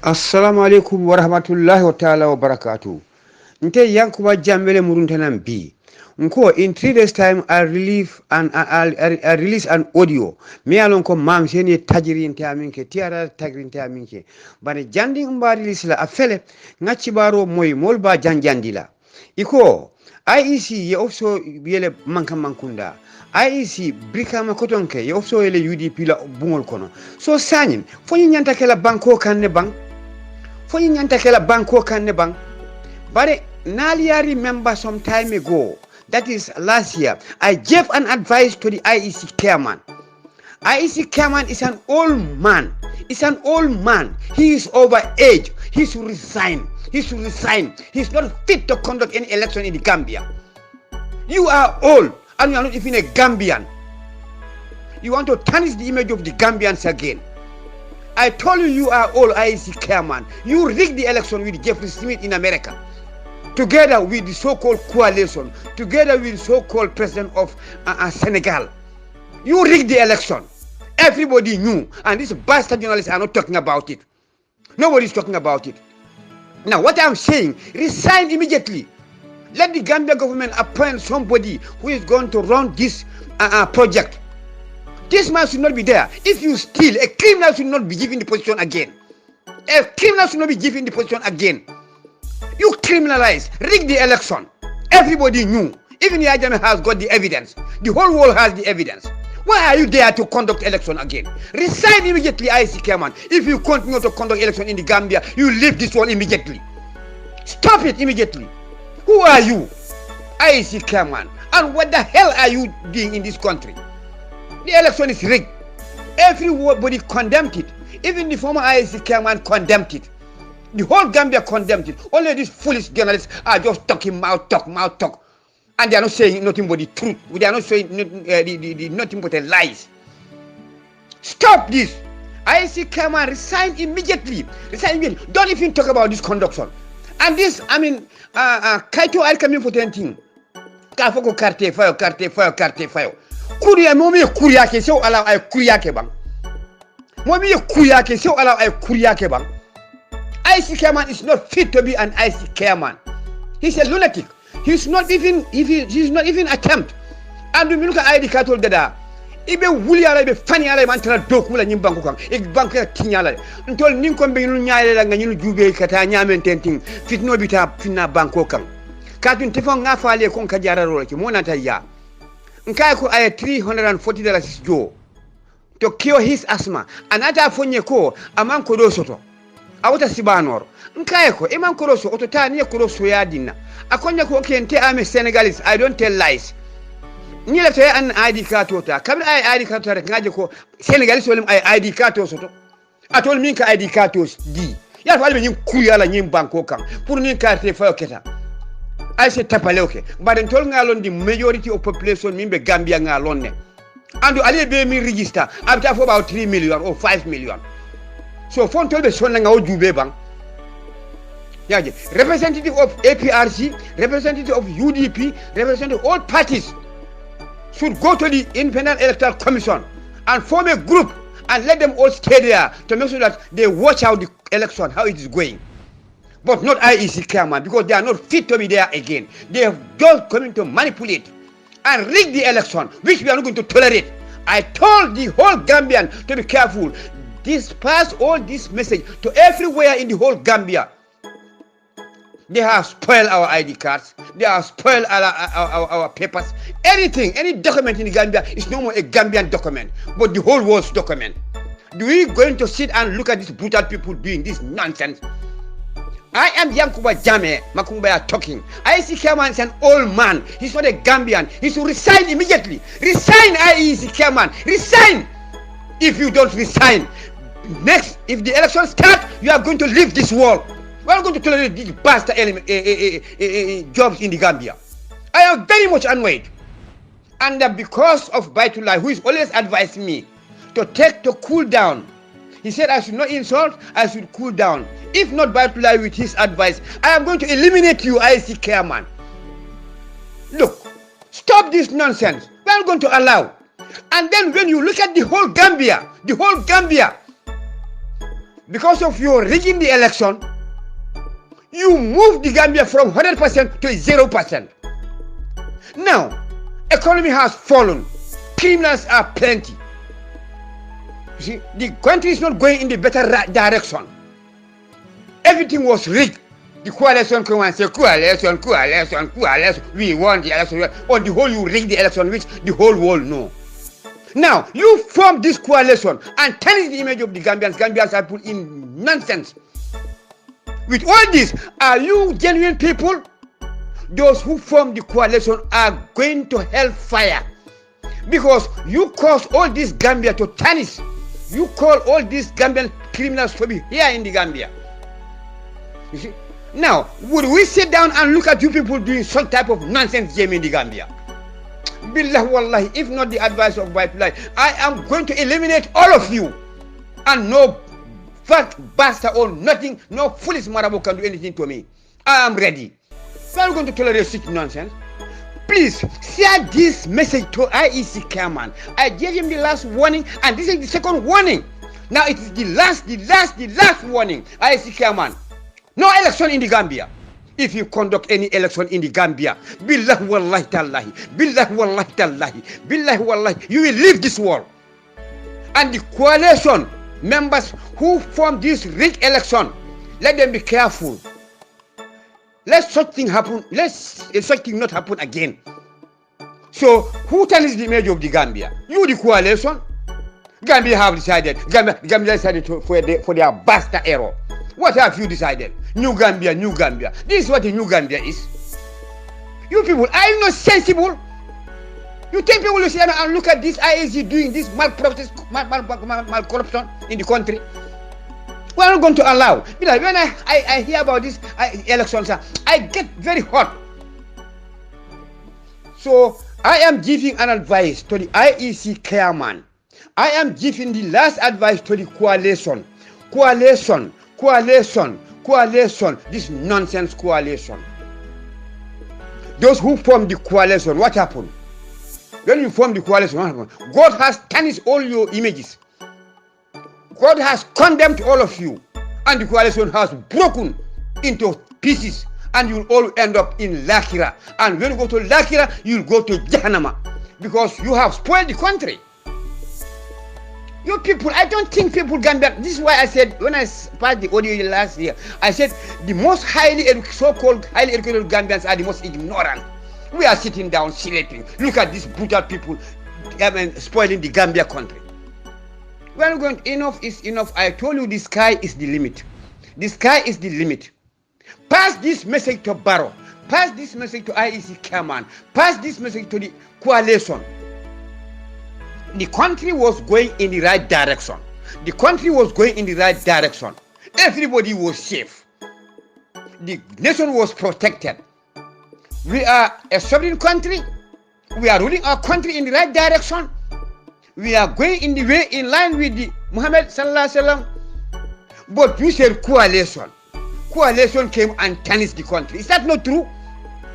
Assalamu alaikum wa rahmatullahi wa ta'ala wa barakatuh. Nte yankuba jambele muruntanan bi. Nko in 3 days time I'll release an audio. Me alon ko mam seni tajiri nte aminke tiara tajiri nte aminke. Bane jandi mba release la afele ngachi baro moy molba janjandila. Iko IEC ye ofso yele mankunda. IEC brika makotonke ye ofso yele UDP la bungol kono. So sanim fonyi nyanta kela banko kanne bang. Fonyi nyanta kela banko kanne bang. But I remember some time ago, that is last year, I gave an advice to the IEC chairman. IEC chairman is an old man. It's an old man. He is over age. He should resign. He should resign. He's not fit to conduct any election in the Gambia. You are old and you are not even a Gambian. You want to tarnish the image of the Gambians again. I told you you are old IEC chairman. You rigged the election with Jeffrey Smith in America. Together with the so-called coalition, together with the so-called president of Senegal. You rigged the election. Everybody knew, and these bastard journalists are not talking about it. Nobody's talking about it. Now, what I'm saying, resign immediately. Let the Gambia government appoint somebody who is going to run this project. This man should not be there. If you steal, a criminal should not be given the position again. A criminal should not be given the position again. You criminalized, rigged the election. Everybody knew. Even Yajame has got the evidence. The whole world has the evidence. Why are you there to conduct election again? Resign immediately, IEC chairman. If you continue to conduct election in the Gambia, you leave this one immediately. Stop it immediately. Who are you? IEC chairman. And what the hell are you doing in this country? The election is rigged. Everybody condemned it. Even the former IEC chairman condemned it. The whole Gambia condemned it. Only these foolish journalists are just talking mouth talk. And they are not saying nothing but the truth. They are not saying nothing but the lies. Stop this. IEC chairman, resign immediately. Resign immediately. Don't even talk about this conduction. And this, Kaito Al coming for 10 thing. Kafoko carte fire. Kuria momi kuriake so ala ay kuriake bang. Momi kuriake so ala ay kuriake bang. IEC chairman is not fit to be an IEC chairman. He's a lunatic. He's not even attempt. And we look at ID Katol Dada. Ibe wuli ala ibe fani ala mantara doku la nyimbangu kang. Ik banka tinyala. Ntol ninkom be nyunu nyaale la nganyunu jube kata nyamen tenting. Fitno bita fina banko kang. Katun tifon nga faale kon ka jara rola ki monata ya. Nkai ko ay $340 jo. To cure his asthma. Anata fonye ko aman ko do soto. Awata sibanor nkaye ko iman koroso ototani ya koroso ya dinna akonya ko kente ame Senegalese. I don't tell lies. Ni la tay an ID card tota kabir ay ID card tota ngaje ko Senegalese wolim ay ID card to soto atol min ka ID card to di ya fa albe nyin kuyala nyin banko kan pour ni carte fa oketa ay se tapale oke baden tol ngalon di majority of population min be Gambia ngalon ne andu ale be mi register abta for about 3 million or 5 million. So phone told the son nga jube bang. Yaje representative of APRC, representative of UDP, representative of all parties should go to the Independent Electoral Commission and form a group and let them all stay there to make sure that they watch out the election, how it is going. But not IEC chairman, because they are not fit to be there again. They have just coming to manipulate and rig the election, which we are not going to tolerate. I told the whole Gambian to be careful. Disperse all this message to everywhere in the whole Gambia. They have spoiled our ID cards. They have spoiled our papers. Anything, any document in the Gambia is no more a Gambian document, but the whole world's document. Do we going to sit and look at these brutal people doing this nonsense? I am Yankuba Jame Makumbaya talking. IEC chairman is an old man. He's not a Gambian. He should resign immediately. Resign, IEC chairman. Resign. If you don't resign, next, if the election starts, you are going to leave this world. We are going to tolerate these bastard jobs in the Gambia. I am very much annoyed. And because of Baitullah, who is always advising me to cool down. He said I should not insult, I should cool down. If not Baitullah with his advice, I am going to eliminate you, IEC chairman. Look, stop this nonsense. We are going to allow. And then when you look at the whole Gambia, because of your rigging the election, you move the Gambia from 100% to 0%. Now, economy has fallen. Criminals are plenty. You see, the country is not going in the better direction. Everything was rigged. The coalition come and say, coalition. We won the election. On the whole, you rigged the election, which the whole world know. Now, you form this coalition and tarnish the image of the Gambians. Gambians are put in nonsense. With all this, are you genuine people? Those who form the coalition are going to hellfire. Because you cause all this Gambia to tarnish. You call all these Gambian criminals to be here in the Gambia. You see? Now, would we sit down and look at you people doing some type of nonsense game in the Gambia? Billah wallahi, if not the advice of White Light, I am going to eliminate all of you. And no fat bastard or nothing, no foolish marabou can do anything to me. I am ready. So I'm going to tolerate such nonsense. Please share this message to IEC chairman. I gave him the last warning, and this is the second warning. Now it is the last warning. IEC chairman, no election in the Gambia. If you conduct any election in the Gambia, billah wallahi tallahi, you will leave this world. And the coalition members who form this rigged election, let them be careful. Let such thing happen. Let such thing not happen again. So, who tarnishes the image of the Gambia? You, the coalition. Gambia have decided. Gambia decided for their bastard error. What have you decided? New Gambia. This is what the New Gambia is. You people, are you not sensible? You think people will sit down and look at this IAC doing this malcorruption in the country? We are not going to allow. Because when I hear about this elections, I get very hot. So I am giving an advice to the IEC chairman. I am giving the last advice to the coalition. Coalition. This nonsense coalition. Those who form the coalition, what happened? When you form the coalition, what happened? God has tarnished all your images. God has condemned all of you, and the coalition has broken into pieces, and you'll all end up in Lakira. And when you go to Lakira, you'll go to Jahannama, because you have spoiled the country. You people, I don't think people can back. This is why I said, when I passed the audio last year, I said the most so-called highly educated Gambians are the most ignorant. We are sitting down, sleeping. Look at these brutal people spoiling the Gambia country. We're going, enough is enough. I told you the sky is the limit. The sky is the limit. Pass this message to Barrow. Pass this message to IEC chairman. Pass this message to the coalition. The country was going in the right direction. Everybody was safe. The nation was protected. We are a sovereign country. We are ruling our country in the right direction. We are going in the way in line with the Muhammad sallallahu alaihi wasallam. But you said coalition. Coalition came and tarnished the country. Is that not true?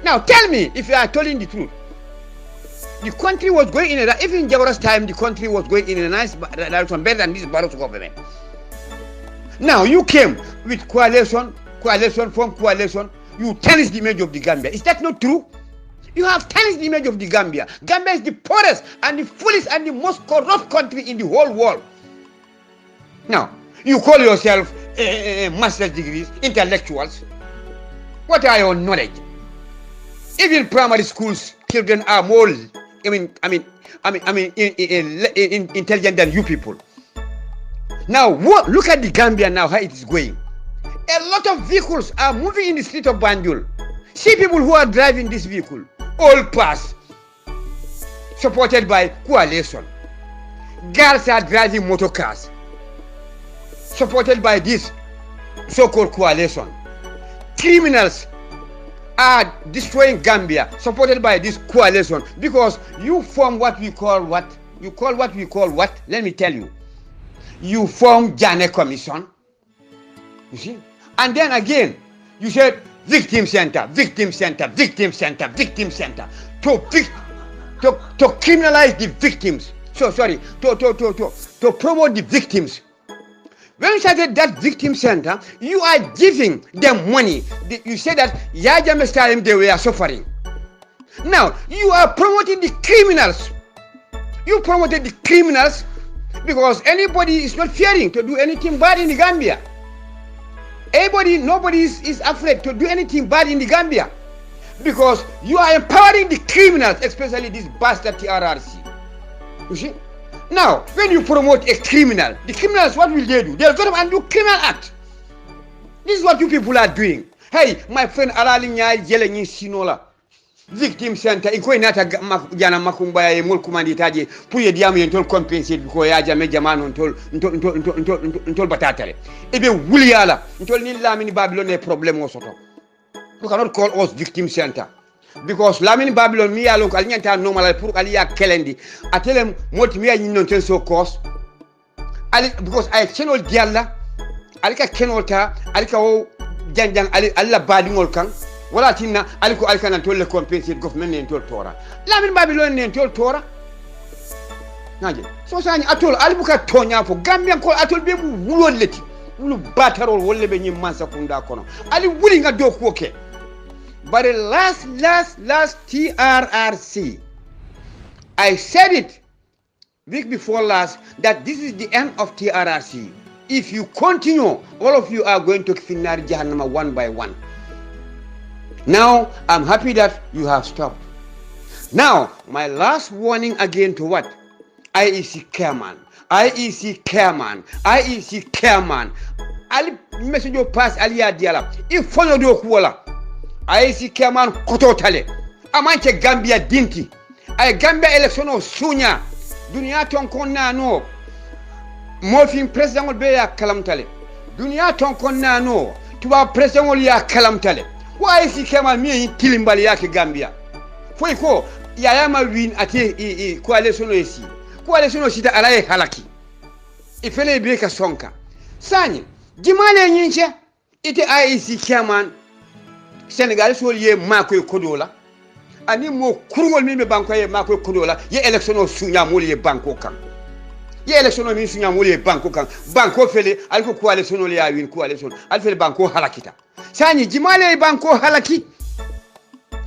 Now tell me if you are telling the truth. The country was going in a, even in Jabara's time, the country was going in a nice direction, better than this Barrow's government. Now you came with coalition, you tarnished the image of the Gambia. Is that not true? You have tarnished the image of the Gambia. Gambia is the poorest and the foolish and the most corrupt country in the whole world. Now, you call yourself master's degrees, intellectuals. What are your knowledge? Even primary schools, children are more, intelligent than you people. Now, look at the Gambia now, how it is going. A lot of vehicles are moving in the street of Banjul. See people who are driving this vehicle, all pass, supported by coalition. Girls are driving motor cars, supported by this so-called coalition. Criminals are destroying Gambia, supported by this coalition, because you form what we call what? You call what we call what? Let me tell you. You form Janneh Commission. You see? And then again, you said victim center to criminalize the victims. So sorry, to promote the victims. When you started that victim center, you are giving them money. You say that Yaya Jammeh's time they were suffering. Now, you are promoting the criminals. You promoted the criminals because anybody is not fearing to do anything bad in the Gambia. Nobody is afraid to do anything bad in the Gambia because you are empowering the criminals, especially this bastard TRRC. You see? Now, when you promote a criminal, the criminals, what will they do? They'll go and do criminal act. This is what you people are doing. Hey, my friend Alali Nyai yelling in Sinola. Victim center, iko inata jana makumbaya ye mul kumanditaje puye diamu yentol compensate ko ya jame jamano ntol batatale ebe wuliala ntol ni lamini Babylon e problem o soto. You cannot call us victim center because lamini Babylon mi yalo ko alnyanta normal pour ali ya kelendi atelem moti mi ya non ten so cause ali because I chenol dialla alika kenolta alika o janjang ali alla badingol kan wala tinna aliko alkana tolle compensate government ne tol tora lamin Babylon ne tol tora naje so sani atol albuka tonya fo Gambian ko atol be wulol leti wulu batarol wolle be nyim mansa kunda kono ali wuli nga do ko ke but last TRRC I said it week before last that this is the end of TRRC. If you continue, all of you are going to Finnar Jahannama one by one. Now, I'm happy that you have stopped. Now, my last warning again to what? IEC Chairman. Ali message pass aliya diala. If follow do kuwala. IEC Chairman koto tale. Amanche Gambia dinti. Ay Gambia election o sunya. Dunia ton konna no. Morfin president be ya kalamtale. Dunia ton konna no. Tuba president ya kalamtale. Why is he kema mi tilimbali yake Gambia? Foi ko yayama win ate coalition esi. Coalition sita alaye halaki. Ifele beka sonka. Sani jimale nyinche ite IEC chairman Senegal soliye makoy kodola. Ani mo kurngol mi be banko ye makoy kodola ye election o sunya mo ye banko kan. Ye election o mi sunya mo ye banko kan. Banko fele alko coalition o ya win coalition. Alfele banko halakita. Sani jimale banko halaki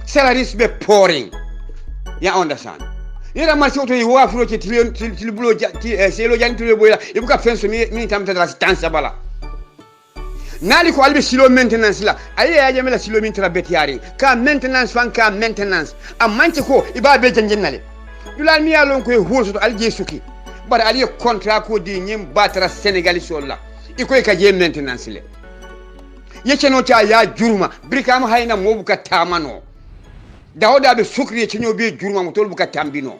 salaries be pouring. You understand? Yera marché auto yi wa furo ci til bulo selo jan tule boya e buka fenso mi tamta la stanza bala nali ko albe silo maintenance la ayi ya jamela silo min tra betiari ka maintenance fan ka maintenance amante ko iba be janjennale dulal mi yalon ko hoso to alje suki bar ali contrat ko di nyim batra Sénégal solla iko ka je maintenance le yeceno ta ya juruma brikam hayna mo buka tamano dawda be sukri cenyo be juruma mo tol buka tambino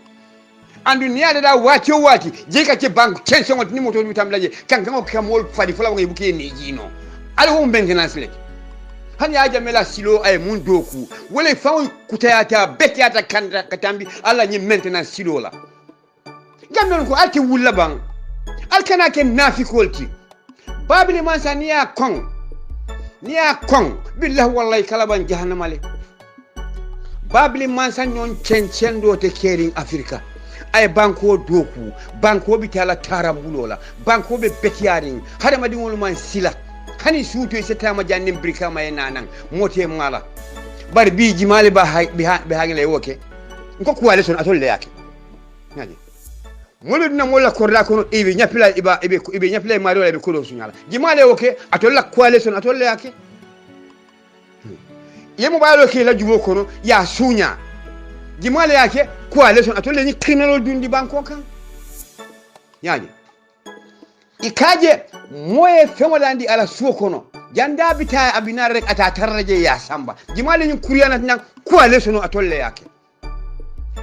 andu niade da wati je ka ci bank tension ni mo tol bi tamblaje kankan o kamol fadi fula ngi buke ni jino ali ho maintenance le han ya jamela silo ay mun doku wala fawo kutayata betiata kanda katambi alla ni maintenance silo la gamnon ko alti wulla bang alkana ken nafikolti babili mansaniya kong niya kong billahi wallahi kalaban jahannama le babli mansan non cencendo te kering Afrika ay banko doku banko bitala tarambulola banko be betiaring hada madi wol man sila hani suuto e setama jannim brika may nanan mote mala bar bi jimale ba be hangile woke ngoko wale son atolle yake ngani molu dina molla korda kono ibe nyapila ibe nyapila mari wala be kolo sunyala jimale woke atolla kwale son atolle yake yemu baalo ke la jumo kono ya sunya jimale yake coalition atolle ni criminal dundi banko kan yaani ikaje moye femolandi ala suo kono janda bita abinare rek ata tarraje ya samba jimale ni kuriyana nan coalition atolle yake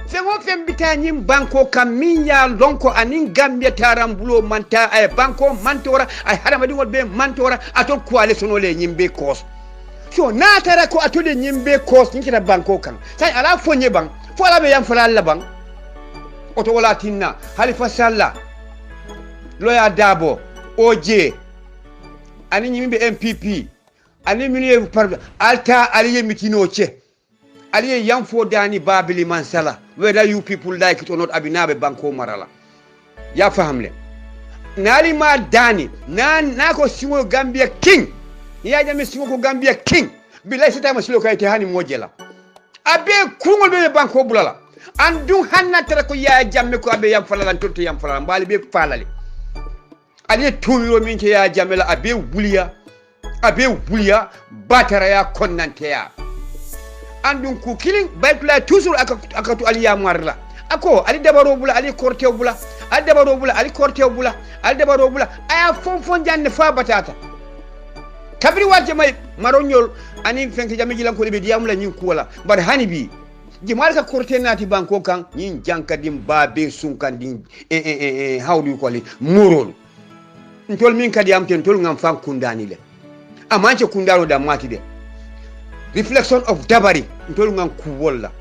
fengo fem bita nyim banko kam minya lonko anin Gambia tarambulo manta ay banko mantora ay haramadi wol be mantora atol coalition le nyimbe kos so na tara ko atude nyimbe kos nkita banko kan sai ala fonye bang fo ala be yam fala la bang oto wala tinna Halifa Sallah Loya Dabo OJ ani nyimbe MPP ani mini par alta aliye mitino che aliye yam fo dani babili mansala whether you people like it or not abinabe banko marala ya fahamle nali ma dani na ko singo Gambia king ya jame singo ko Gambia king billahi sita ma silo kayte hani mojela abe kurngol be banko bulala andun hanna tara ko ya jamme ko abe yam falala torto yam falala mbali be falale ali tuwiro min ke ya jamme la abe wuliya batara ya konnante ya andun ku killing baytula toujours akatu ali ya marla ako ali dabaro bula ali kortew bula ali dabaro bula ali kortew bula ali dabaro bula aya fon janne fa batata kabri waje may maronyol ani fenke jami jilan ko be diamula nyin kuwala bar hani bi jimal ka korte nati banko kan nyin jankadim babe sunkan din hawdu ko li murol ntol min kadi am ten tol ngam fan kundani le amance kundaro da mati de reflection of dabari ntol ngam kuwolla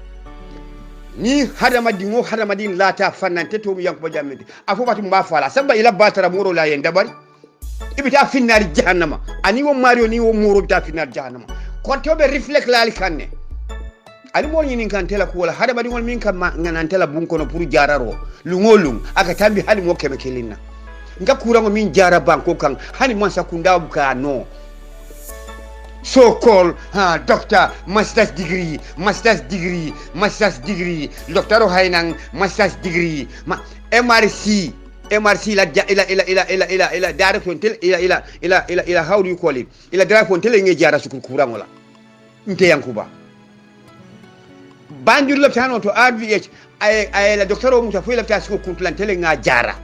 ni hadama din lata fannante to yanko jammede afobatu mba fala samba ila batara muro la yen dabari ibita finnar jahannama ani wo mario ni wo muro ta finnar jahannama ko to be reflect la kanne ali mo nyini kan tela ko wala hadama din wol min kan nganan tela bunko no pour jararo lungolung aka tambi hali mo kebe kelinna ngakurango min jara banko kan hani mon sakunda buka no so called doctor master's degree doctor hainang master's degree MRC ila direction tel ila how do you call it ila direction tel nge jara sukul kurango la nte yankuba banjur loptano to RVH ay la doctor o muta fuila ta sukul kuntulan tel nga jara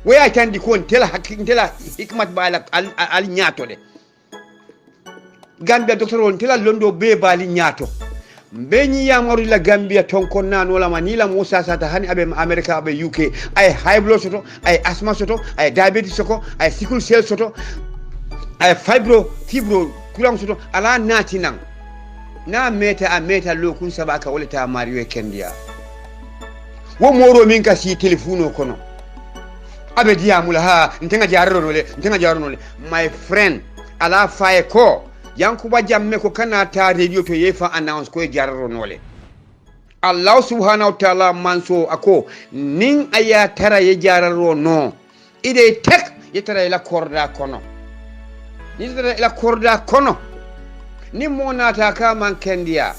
waya tandi kon tel hakin tel hikmat bala al nyato de Gambia doctor on tela londo be bali nyato mbenyi ya maru la Gambia tonkon nan wala manila musa sata hani abe America abe UK ay high blood soto ay asthma soto ay diabetes soto ay sickle cell soto ay fibro kulang soto ala nati nang na meta lo kun sabaka wala ta mariwe kendia wo moro min ka si telefono kono abe diamula ha ntenga jarro nole my friend ala faye ko yankuba jamme ko kana ta radio to yefa announce ko jarro nole Allah subhanahu wa ta'ala manso ako nin aya tara ye jarro no ide tek yetara ila korda kono ni monata ka man kendia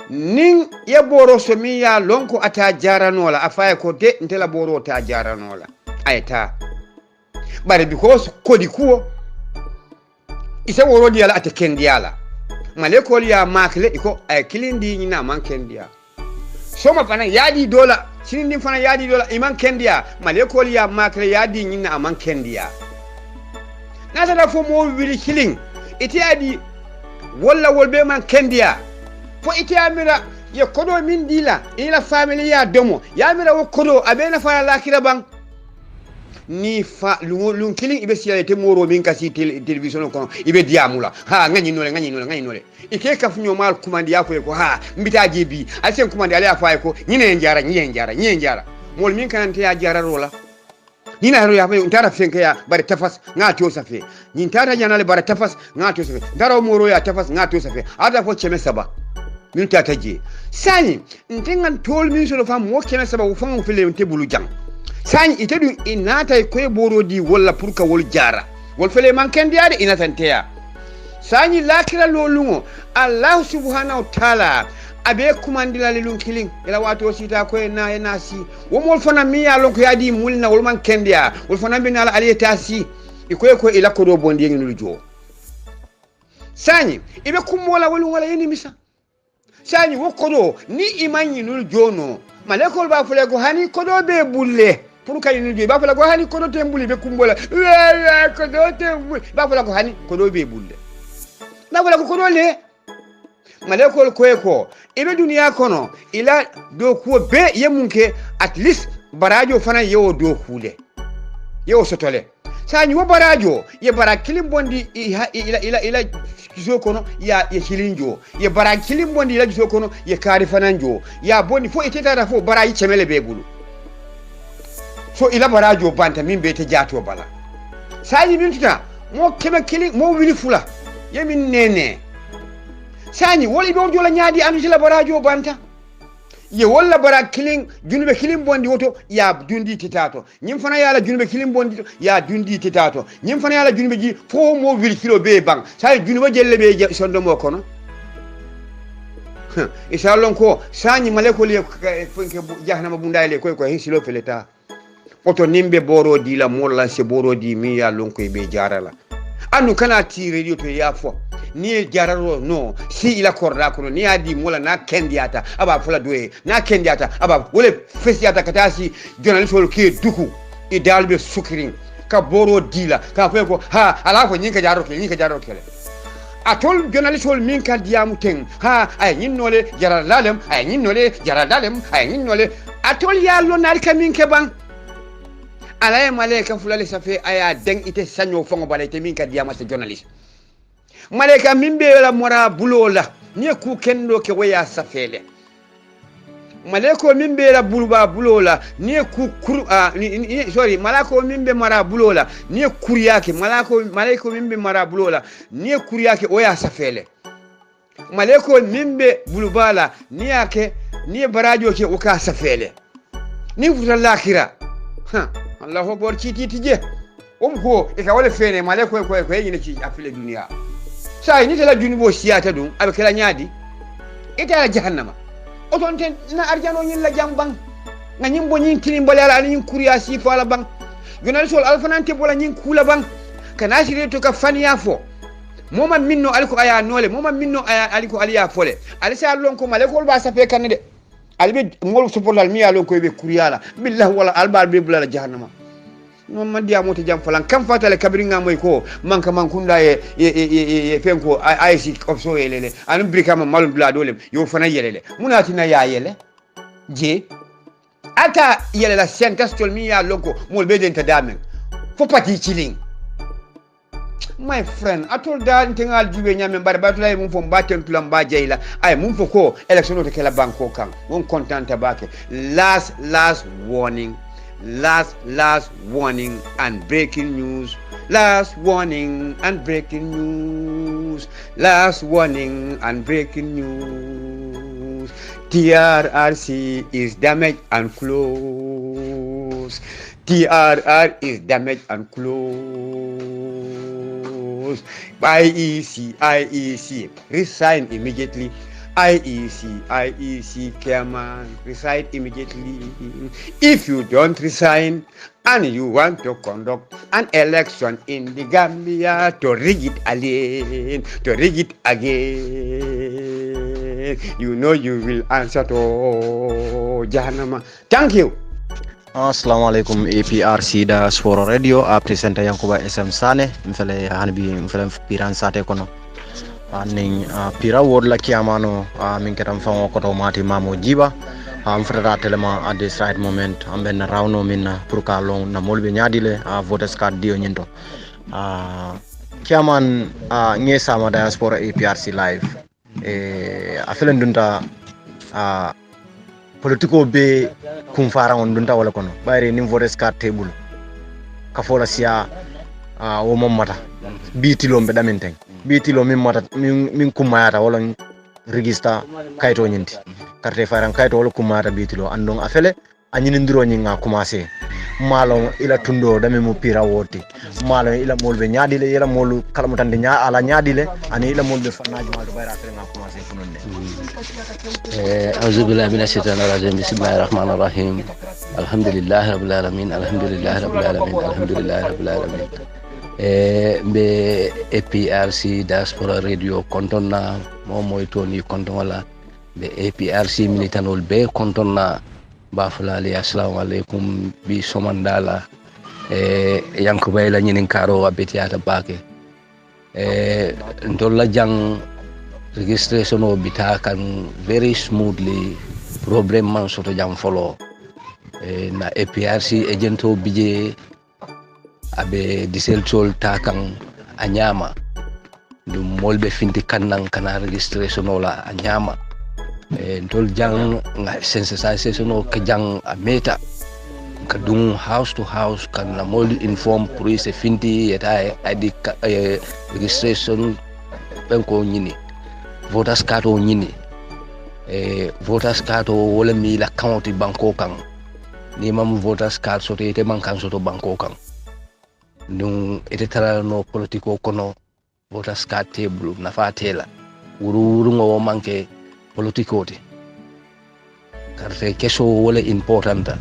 nin ye boro so mi ya lonko ata jaranola afaye ko de ntela boro ta jaranola ayta bare because kodi kuo isa woro diala ate kendiala maleko ya makle iko ay kilindi nyina man kendia soma fana yadi dola sinindi fana yadi dola iman kendia maleko ya makle yadi nyina man kendia nata da fo mo wili killing iti adi walla wolbe man kendia fo iti amira ye kodo min dila ila family ya domo ya mira wo kodo abena fana lakira bang ni fa lungo killing ibe sialete moro min kasi television ko ibe diamula ha ngani nole ike ka funyo mal kumandi yako ko ha mbita jebi alsen kumandi ala fa ko nyine njara mol min kan ya jara rola nina hero ya fa ntara fenke ya bare tafas ngato safe nyin tara janale bare tafas ngato safe ndaro moro ya tafas ngato safe ada fo cheme saba min tata je sani ntengan tol min so fa mo cheme saba wo fango fele nte bulu jang sani itedu inata ko borodi wala purka wol jara wol fele man kendiade inata nteya sani lakira lolungo Allah subhanahu wa ta'ala abe kumandila lilun killing ila wato sita ko na nasi wo mol fana mi ya lonko yadi mulna wol man kendia wol fana bi nala aliyata si ko ila ko do bondi ngin jo sani ibe kumola wala yeni misa sani wo kodo ni imanyi nul jono malekol ba fule ko hani kodo be bulle pour kay ni be ba fule ko hani kodo tembuli be kumbola kodo tembuli ba fule ko hani kodo be bulle ba fule ko kodo le malekol ko ibe duniya kono ila do ko be yemunke at least barajo fana yewo do kule yewo sotole sani wo barajo ye barakilim bondi ila jiso kono ya hilinjo ye barakilim bondi ila jiso kono ye kari fananjo ya bondi fo iteta da fo barayi chemele be bulu so ila barajo banta min be te jato bala sani min tuta mo keme kili mo wili fula ye min nene sani woli be jola nyaadi anu jila barajo banta ye walla bara killing junube killing bondi woto ya dundi titato nyim fana yala junube killing bondi ya dundi titato nyim fana yala junube ji fo mo vil kilo be bang sa junube jelle be sondo mo kono inshallah ko sani maleko le fonke jahanama bundale koy ko hisilo feleta oto nimbe boro di la molla se boro di mi ya lonko be jarala anu kana ti radio to ya fo ni jararo no si ila korda kono ni adi mola na kendiata aba fula doye na kendiata aba wole fesiata katasi journalist wol ke duku e dalbe sukirin ka boro dila ka fe ko ha ala ko nyinka jaro ke atol journalist wol min kan diamu ten ha ay nyinnole jaral lalem ay nyinnole jaral dalem ay nyinnole atol ya lo nal kamin ke ban ala maleka fulale safe aya deng ite sanyo fongo balete min kan diamu se journalist maleka mimbe la mora bulola ni ku kendo ke waya safele maleko mimbe la buluba bulola ni ku sorry malako mimbe mara bulola ni kuri yake maleko mimbe mara bulola ni kuri yake waya safele maleko mimbe bulubala ni yake ni barajo ke uka safele ni futa lakira ha Allahu akbar tije ko e ka wala fene maleko ko yini ci afile duniya sai ni tala junibo siyata dum abakala nyaadi ita jahannama oton ten na arjano nyin la jambang nga nyimbo nyin kini ala nyin kuriya si fala bang gonal sol alfanante bola nyin kula bang kana sire to ka faniya fo moma minno aliko aya nole moma minno aya aliko aliya fole alisa lon ko malekol ba safe kande albe ngol supportal mi alon ko be kuriyala billahi wala albal be bulala jahannama non man dia mota jam falan kam fatale kabringa moy ko manka mankunda e fenko aysi opso yelele an brikama malum bla dolem yo fana yelele munati na ya yele je ata yele la sentastol mi ya lonko mol be den ta damen fo pati chilling my friend atol da ntingal jube nyame bar batulay mum fo mbaten tulam ba jeyla ay mum fo ko election to kala banko kan mon contenta bake last warning and breaking news. Last warning and breaking news. Last warning and breaking news. TRRC is damaged and closed. TRR is damaged and closed. IEC, resign immediately. IEC chairman, resign immediately. If you don't resign and you want to conduct an election in the Gambia to rig it again, you know you will answer to Jahannama. Thank you. Assalamualaikum APRC da Sporo Radio a presenta Yankuba SM Sane mfele hanbi mfele piran sate kono aning pira word la kiamano min ketam fango koto mati mamo jiba mfrata telema at this right moment amben rawno min pour ka long na molbe nyaadile voters card dio nyinto kiaman ngesa ma diaspora APRC live afelen dunta politiko be kum fara on dunta wala kono bayre nim voters card table ka fola sia wo mamata bitilo be damenteng bitilo min mata min kumayata wala register kayto nyinti carte faran kayto wala kumayata bitilo andon afele anyini ndiro nyinga commencer malo ila tundo dame mo pira woti malo ila molbe nyaadile ila molu kala mutande nya ala nyaadile ani ila molbe fanaji malo bayra afele nga commencer funonne auzu billahi minash shaitanir rajim bismillahir rahmanir rahim alhamdulillahi rabbil alamin alhamdulillahi rabbil alamin alhamdulillahi rabbil alamin be APRC Diaspora Radio kontonna moy toni konton wala be APRC militanol be kontonna bafulali assalamu alaikum bi somandala Yankuba la nyinin karo abeti ata bake ndolla jang registration o bita kan very smoothly problem man soto jam follow na APRC agento bije abe disel tol takan anyama dum molbe finti kannan kana registration ola anyama tol jang nga sensation o ka jang ameta ka dum house to house kan na mol inform police finti yeta id registration penko nyini voters card o nyini voters card o wala mi la county banko kan ni mam voters card soto ite man kan soto banko kan dum ite tara no politiko kono voters card table na fatela wuru ngo manke politiko te karte keso wala importanta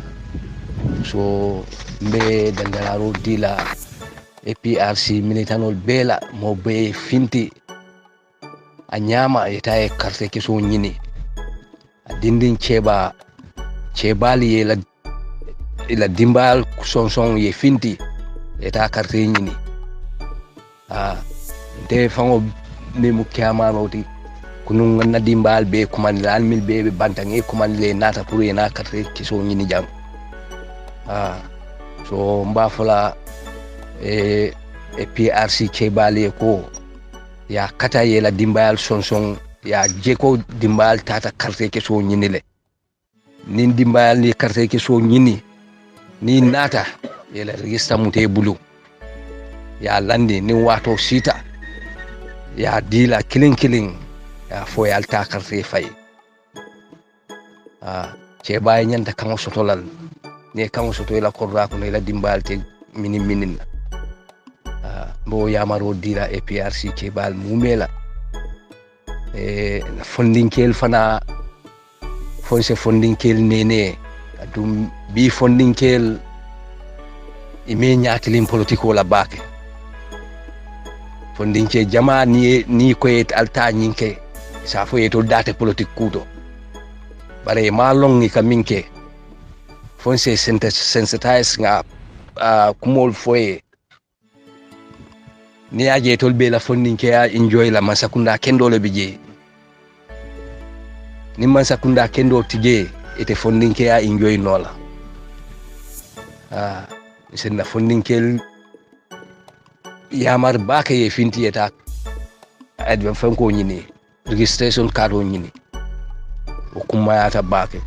so mbe dangalaro dila APRC militanol bela mo be finti a nyama eta e karte keso nyini a dindin cebali ila dimbal son ye finti eta karte nyini de fango ne mu kiamanoti kunu na dimbal be kumani al mil be bantange kumani le nata pour ena karte keso nyini jam so mba fola PRC cebali ko ya kata ye la dimbal son ya jeko dimbal tata karte ke so nyini le nin dimbal ni karte ke so nyini ni nata ye la register mute bulu ya landi ni wato sita ya dila killing ya fo ya alta karte fay cebay nyanta kan sotolal ne kan soto la korra ko la dimbal te minin bo yamaro dila APRC cebal mumela fondinkel fana fonse fondinkel nene adum bi fondinkel ime nyaatilin politiko la bake fondinke jama ni ko et alta nyinke sa fo eto date politique kuto bare ma longi kaminke fonse sensitize nga kumol foye ni aje tolbe la fondinke ya enjoy la masakunda kendo le bije ni masakunda kendo tije ete fondinke ya enjoy nola sen na fondinke yamar baka ye finti eta advan fanko nyini registration card nyini o kuma ya ta baka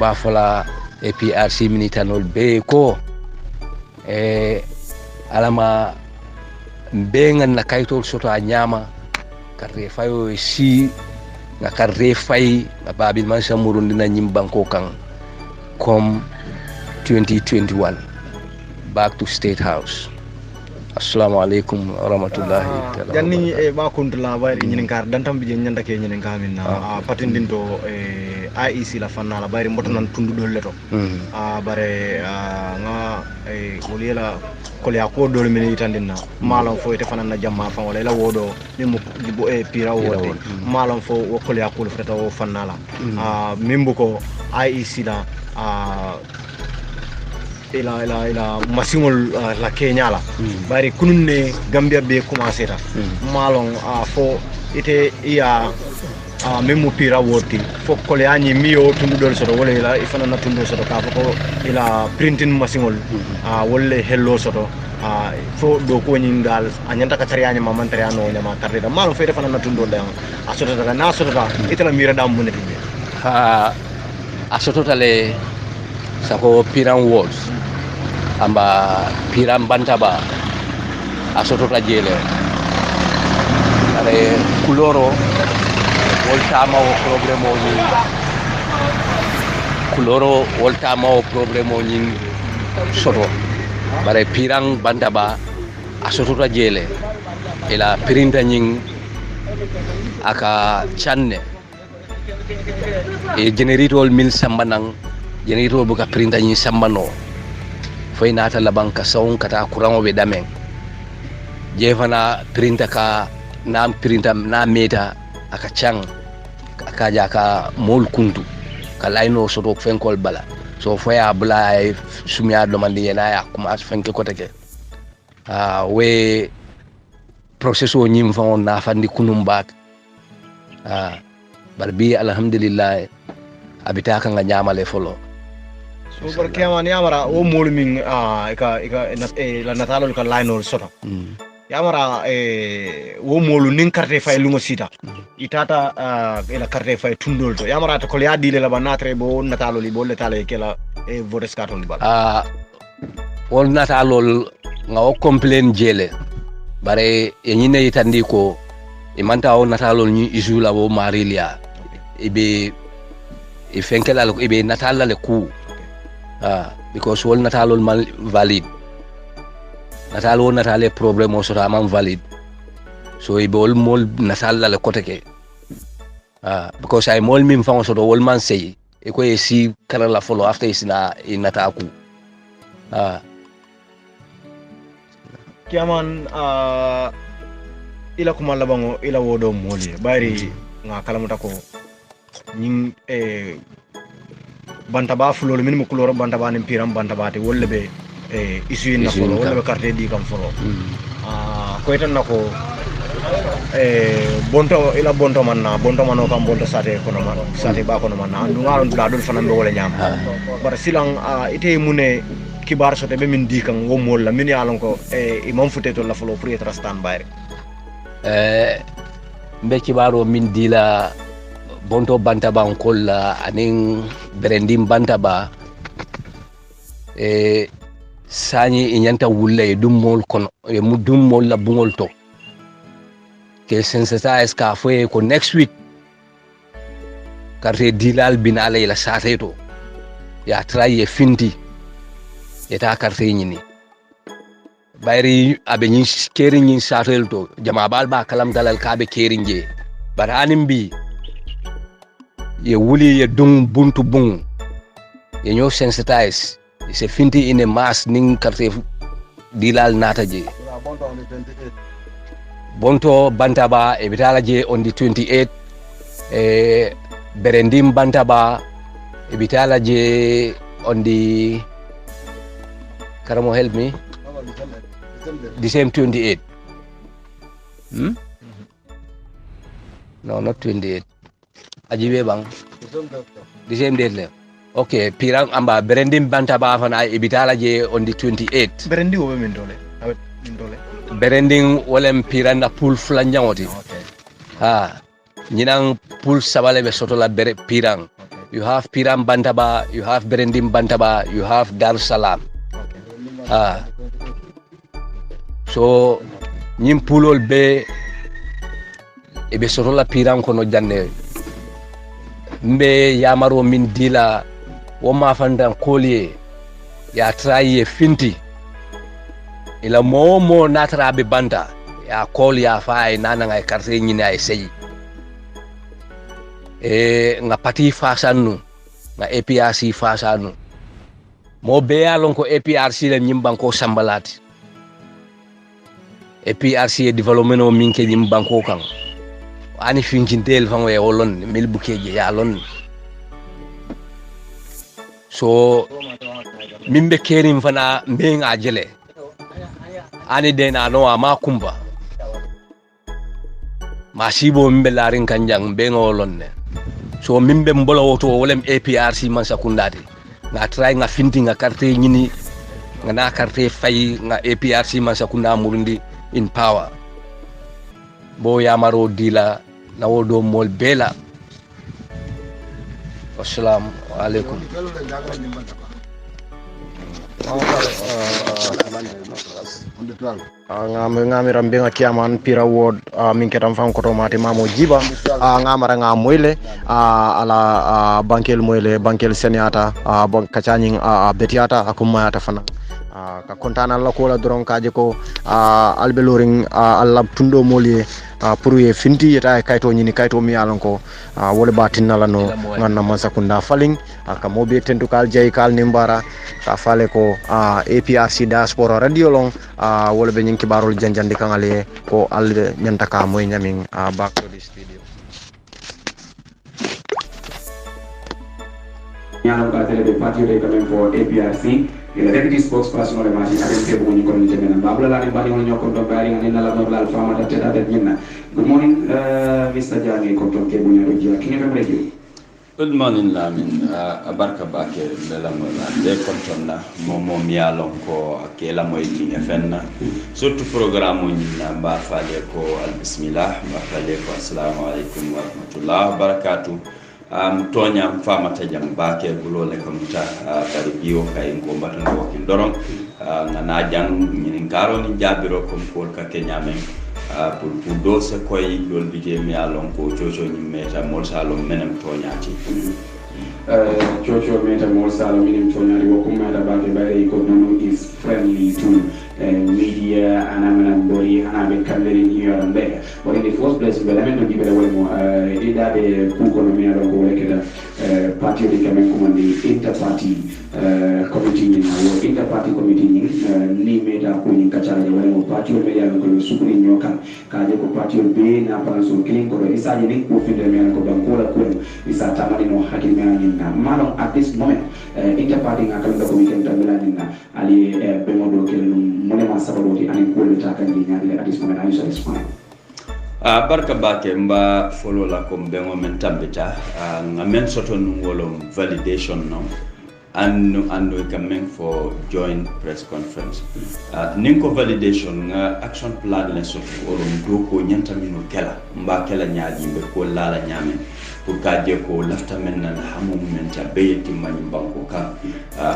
ba fala APRC militanol be ko alama bengan na kaitol soto a nyama karre fayo si na karre fay na babil man samuru dina nyim banko kan kom 2021 back to State House. Assalamu alaikum warahmatullahi ta'ala. Janni ma kuntula bayri nyinin kar dantam bije nyanda ke nyinin kamin na patindin to IEC la fanna la bayri mbotanan tundu dolle to bare nga woliela kolya ko dole min itandina malon fo ite fanana jamma fan wala la wodo mimmo dibo pira wote malon fo wo kolya ko feta wo fanna la mimbo ko IEC la ila masingol la Kenya la bari kununne Gambia be commencé ta malon fo ite iya memu pira woti fo kole ani miyo tundu dol soto wala ila ifana na tundu soto ka fo ila printing masingol wolle hello soto fo do ko nyingal anyanta ka tariya nyama man tariya no nyama tarde malon fo ite fana na tundu da asoto daga na soto ta ite la mira dam munati asoto tale sako piran walls amba piran bantaba asotota jele are kuloro voltama o problemo ni soto bare piran bantaba asotota jele ila pirinta nyin aka channe e generitol mil sambanang generator buka printa nyi sambano foi nata la banka saun kata kurango be damen jefana printa ka nam printa na meta aka chang aka jaka mol kuntu ka laino soto fenkol bala so foi abla sumia do mandi yana ya kuma fenke ko take we processo nyim fa on na fandi kunum bak barbi alhamdulillah abita ka nga nyamale folo so barke amani amara o molmin ika la natalo ka line soto yamara wo molu nin carte fay lungo sita itata ila carte fay tundol to yamara to ko ya dile la banatre bo natalo li bo letale kela votes carte li bal wol natalo nga o complain jele bare e nyine yitandi ko e manta o natalo ni isula bo marilia ibe e fenkelal ko ibe natalale ku because wol natalol mal valid natal wol natale problem o sota man valid so ibe wol mol natalale koteke because ay mol min fango soto wol man sey e ko e si kala la follow after isina inataku kiaman ila kuma labango ila wodo moli bari nga kalamuta ko ñing banta ba fulol min mo kuloro banta ba nim piram banta ba te wolle be isu na folo wolle be carte di kam folo ko tan nako bonto ila bonto manna bonto mano kam bonto sate kono man sate ba kono man andu ngaron dula dul fanan be wala nyam bar silang ite mune kibar sote be min di kan wo mol la min yalon ko imam futeto la folo pour être stand by mbe kibaro min dila bonto bantaba kolla anin berendim bantaba sañi inyanta wulle dummol kono dummol la bungol to ke sensitize ka foye ko next week carte dilal binale la sate to ya try finti eta carte nyini bayri abe nyin keri nyin satel to jama bal ba kalam dalal kabe keri nje baranim bi ye wuli ye dung buntu bung ye ñoo sensitize se finti in a mass ning carte dilal nata je bonto bantaba e bitala je on the 28 berendim bantaba e bitala je on the karamo help me the same 28 no not 28 ajibe bang the same date le okay pirang amba berendim bantaba fana e bitala je on the 28 berendi wo min dole berending wolem piranda pool flanjangoti nyinang pool sabale be soto la bere pirang you have piram bantaba you have berendim bantaba you have dar salam so nyim poolol be e be soto la pirang kono jande mbe yamaro min dila wo ma fandan kolye ya try finti ila momo natrabe banta ya call ya fay nana ngay carte ñini ay sey nga pati fasanu nga APRC fasanu mo be yalon ko APRC len nyimbanko sambalati APRC development o minke nyimbanko kan ani finkintel fango e wolon mil bukeje ya lon so mimbe kerim fana mbe nga jele ani dena no ama kumba masibo mimbe larin kanjang be ngolonne so mimbe mbolo woto wolem APRC man sakundati nga try nga finti nga carte nyini nga na carte fay nga APRC man sakunda murundi in power bo yamaro dila na wodo mol bela assalamu alaikum ngami rambe nga kiaman pira ward min ketam fam ko to mati mamo jiba ngamara nga moyle ala bankel moyle bankel seniata bon kacani betiata akumata fana ka kontana la ko la doron kaje ko albeloring alla tundo moli pour ye finti yeta kayto nyini kayto mi alon ko wole batinna la no nganna masakunda faling ka mobe tentu kal jay kal nimbara ka fale ko APRC diaspora radio long wole be nyinki barol janjandi kangale ko alde nyanta ka moy nyamin back to the studio ñaanal ka télé be patriot quand même pour APRC et le deputy spokesperson de Mati avec ses bons ko ni temena babla la ni bari ñoo ko do bari nga na la no la fama da teta da ñina good morning Mr. Jani ko to ke buñu radio kini be radio good morning lamin abarka bake bela mo la de kontonna momo mialon ko akela moy ki fenna surtout programme ni ba fale ko al bismillah ba fale ko assalamu alaikum wa rahmatullah barakatuh tonya famata jam bake bulole kamuta kadi biyo kay ngombata no wakil dorong na jang ni ngaro ni jabiro kom ko ka kenyamen pour do se koy dol bije mi alon ko jojo ni meta mol salon menem toñati Jojo meta mol salon menem toñati wo ko meta baake bare ko dunu is friendly to media and I'm body and I'm covering here and there. But in the first place, the element of the way more either the economy or the party becoming the inter-party committee or inter-party committee ni made a queen Kachara, the party of media and Supreme Yoka, Kajako party of being a person killing or is a unique of the American Bancola Queen is a Tamarino Hakiman Malon at this moment. Inter-party committee and Tamarina Ali Bemodo Killing. Barka bake mba follow la ko bengo men tambita ngamen soto ngolom validation no and we coming for joint press conference ninko validation nga action plan la soto olom do ko nyanta mino kala mba kala nyaaji be ko lala nyame pour kaje ko lafta men nan hamu men ta beyeti mani banko kan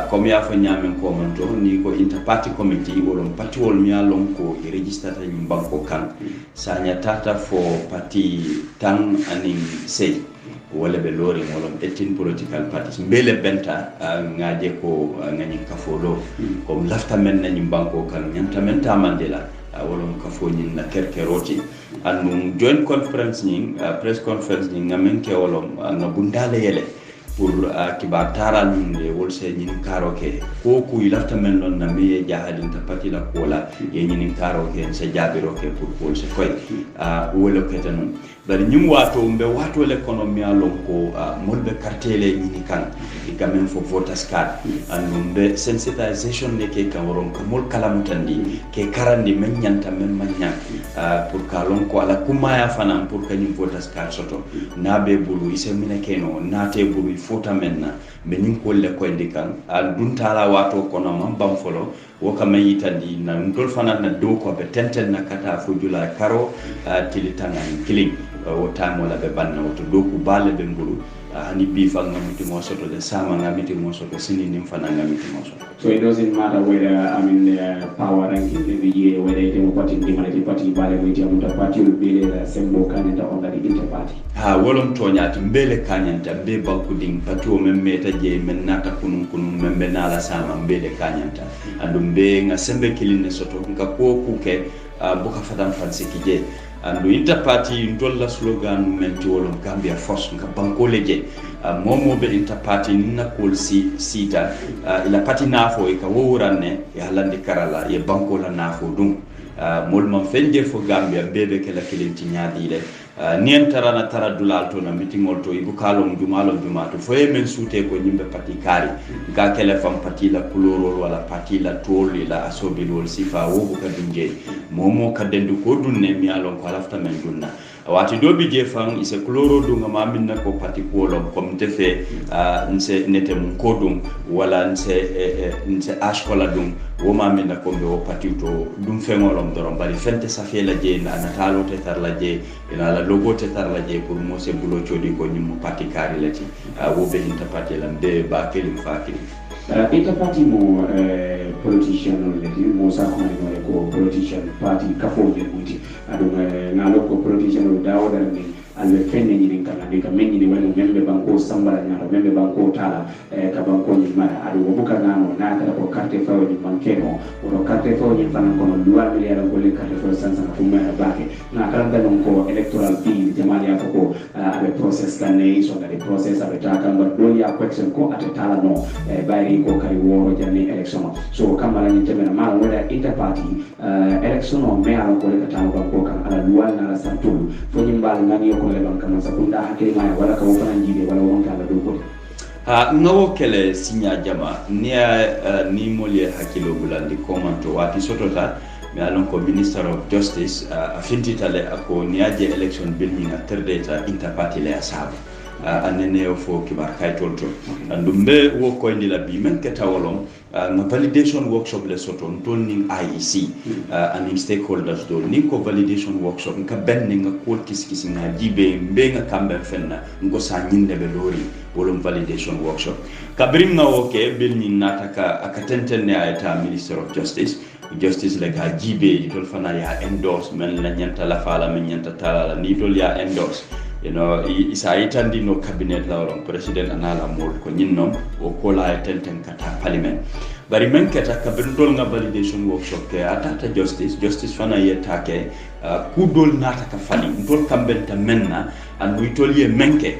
comme ya fa nyame ko man to ni ko interparty committee wolon party wol mi alon ko register ta banko kan sanya tata for party tan aning say wala be lori wolon 18 political parties mbele benta ngaje ko ngani kafolo comme lafta men nan banko kan nyanta men ta mandela wolon kafo nyin na kerkeroti and joint conference ni press conference ni ngamen ke wolom nga bundale yele pour kiba taral ni wol se nyin karoke ko ku ilafta men non na me jahadin ta patila kola ye nyin karoke se jabiro ke pour ko se koy wolo ketanu bari nyum wato mbe wato l'économie alon ko molbe cartele ni kan igamen fo voters card and mbe sensitization ne ke kan woron ko mol kalamutandi ke karandi men nyanta men manya pour kalon ko ala kumaya fanan pour kanyum voters card soto nabe bulu ise mine keno nate bulu fota menna be nin ko le ko indikan al duntala wato kono man bam folo wo kama yitandi na ndol fanan na do ko be tentel na kata fo jula karo tilitanga killing o time wala be banna to do ku balle be ngulu hani bifa ngamiti mo soto de sama ngamiti mo soto sini nim fana ngamiti mo soto. So it doesn't matter whether the power ranking every year, whether it is party the party by the party will be the symbol candidate under the inter-party. Wolom toñati mbele kanyanta be banku ding patio memmeta je men nata kunun membe nala sama mbele kanyanta andum be nga sembe kiline soto nka ko kuke buka fadan fansiki je andu interparty ndolla slogan menti wolom Gambia force nka banko leje momo be interparty nina kol sita ila party nafo e ka woranne ya halande karala ye banko la nafo dum mol man fenje fo Gambia bebe kala kilinti nyaadile nien tarana tara dulal to na meeting to ibu kalom jumalom jumato foye men sute ko nyimbe parti kari ga kele fam parti la couleur wala parti la toli la asobi wol sifa wo ko kadunje momo kadendu ko dunne mi alon ko lafta men dunna wati dobi je fam ise couleur dunga ma minna ko parti ko lom comme tefe nse nete mun ko dum wala nse ashkola dum wo ma minna ko be o parti to dum fengolom dorom bari fente safela je na natalo te tar la je ina la logo te tar la je pour mo se bulo chodi ko nyum parti kari lati wo be interparty lam de ba kelim fakiri interparty mo politician lati mo sa ko politician party kafo je muti adu na ko politician dawo dar ni albe fenne ni kala de kam ni wala membe banko sambara nyaaro membe banko tala ka banko ni mara adu buka nano na kala ko carte fawo ni bankeno o carte fawo ni fanan ko luwa miliara ko le carte fawo sansa ko ma baake na kala dan ko electoral bill jamali ya ko abe process kanne so da process abe taka ngor do ya question ko atatala no bayri ko kay woro janni election so kamala ni temena ma wala interparty election o me ala ko le katalo banko kan ala luwa na la santul fo ni mbal ngani ko le banka ma sakunda hakili ma wala ka wona njibe wala won kala do ko ngawo kele sinya jama ni molie hakilo bulandi komanto wati sotota mi alon ko minister of justice afintitale ako niaje election bill ni na terdeta interparty le asabu anene o fo kibar kaytol to andum be wo ko indi la bi men ke tawolom na validation workshop le soto ton ning IEC and stakeholders do ni ko validation workshop ka benne nga ko kiskisi na jibe be nga kambe fenna ngo sa nyinde be lori wolum validation workshop kabrim na oke bil ni nataka akatenten ne ayta minister of justice like ha jibe tol fana ya endorse men la nyanta la fala men nyanta tala ni tol ya endorse isa itandi no cabinet la ron president anala mol ko nyinnom o kola tenten kata parliament bari men keta kabin dol nga validation workshop ke atata justice fana yeta ke ku dol nata ka fali dol kambenta menna and we tol ye menke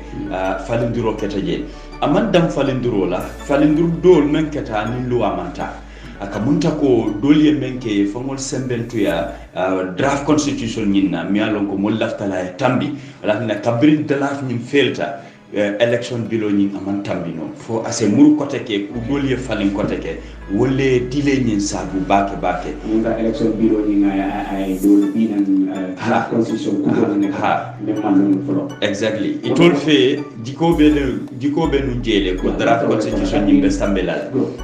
falindiro keta je amandam falindiro la falindir dol men keta ni lo amanta akamunta ko dol ye menke famol sembentuya draft constitution nyinna mi alon ko mol laftala tambi ala na kabrin draft nyim felta election bilo nyin aman tambino fo ase muru kote ke ku dol ye falin kote ke wolle dile nyin sabu bake nga election bilo nyin ay dol binan draft constitution ku dol ne ha me man folo exactly itol fe diko be nu jele ko draft constitution nyin be sambela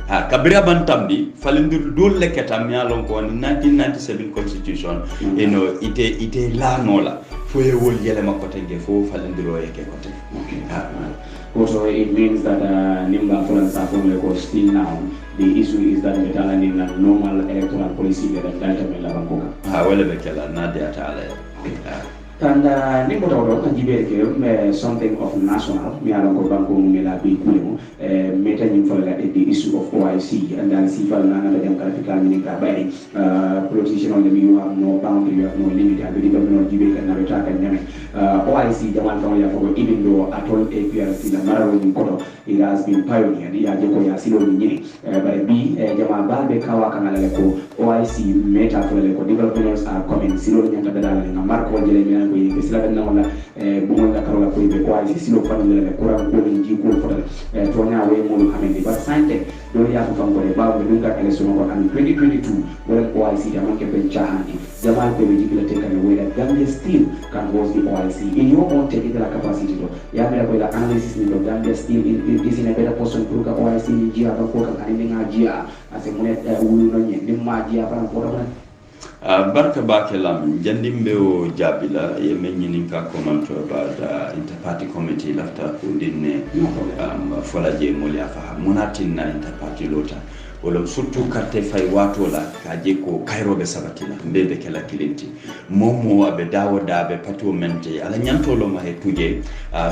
ha kabira ban tambi falindir dol leketa mi alon ko 1997 constitution ite la nola fo e wol yele makote ge fo falindiro e ke kote also it means that nimba folan sa fon le ko still now the issue is that metala ni na normal electoral policy that data me la bankoka wala be kala na de atala Tanda ni mota wado kan jibe ke something of national mi ala ko banko mi la bi kulemo meta nyim fala the issue of OIC and then si fala na da jam kala fika ni ka bay politician on the you have no boundary, you have no limit and the government jibe kan na beta kan nyame OIC jaman kan ya fogo even though at all APRC na mara woni koto it has been pioneered ya jeko ya silo ni nyini by bi jama balbe kawa kan ala ko OIC meta fala ko developers are coming silo ni nyanta dala na marko jele mi ko yake sila na wala bumo da karola ko be ko ay silo fa ngale ko ran ko ni ko fotal to nya we mo amende ba sante do ya ko fango le ba be nga election ko am 2022 wala ko ay si da man ke ben chahandi zaman ko be jibila te kan we da Gambia still can host the OIC in your own technical capacity to ya me ko la analysis ni do Gambia still is in a better position to ka OIC ni jia ba ko kan ani nga jia ase mo ne wu no nye ni ma jia fa ko da barka bakelam jandimbe o jabila ye menyini ka commento about interparty committee lafta ko dinne fola je moli afa munatin na interparty lota wala surtout carte fay wato la kaje ko kayrobe sabatila mbebe kala kilinti momo abe dawoda be patio mente ala nyantolo ma he tuje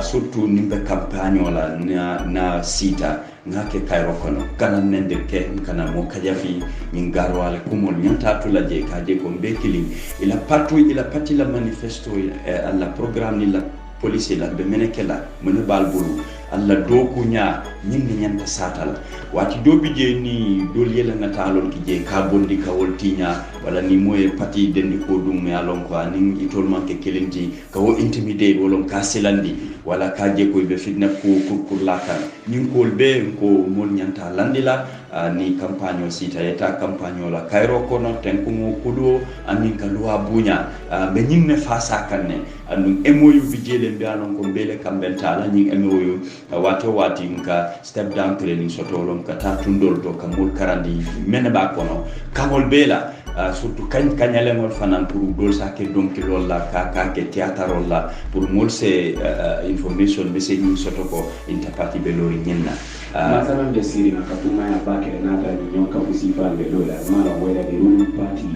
surtout nimbe campagne wala na sita ngake kayro kono kana nende ke kana mo kajafi ngaro wala kumol nyanta to la je kaje ko mbekili ila pati la manifesto alla programme ni la police la be menekela mun balbulu alla do kunya nyinni nyanta satal wati do bije ni dol yela ngatalol ki je ka bondi ka woltinya wala ni moye pati dendi ko dum me alon ko anin itol manke kelinti ka wo intimidate wolon ka silandi wala ka je ko be fitna ko kur lakan nin ko be ko mol nyanta landila ni campagne sita eta campagne la kayro kono tenku mo kudo anin ka luwa bunya be nyinne fasa kanne andum emoyu bijele be alon ko bele kambentala nyin emoyu wato wati nka step down training sotolom ka tatundol to kamul karandi meneba kono kamol bela surtout kanyale mol fanan pour dol sake donc lolla ka ke théâtre lolla pour mol se information message ni sotoko interparty belori nyinna masalan de siri na katuma ya bakere na ta nyoka kusifa be lola mara whether the ruling party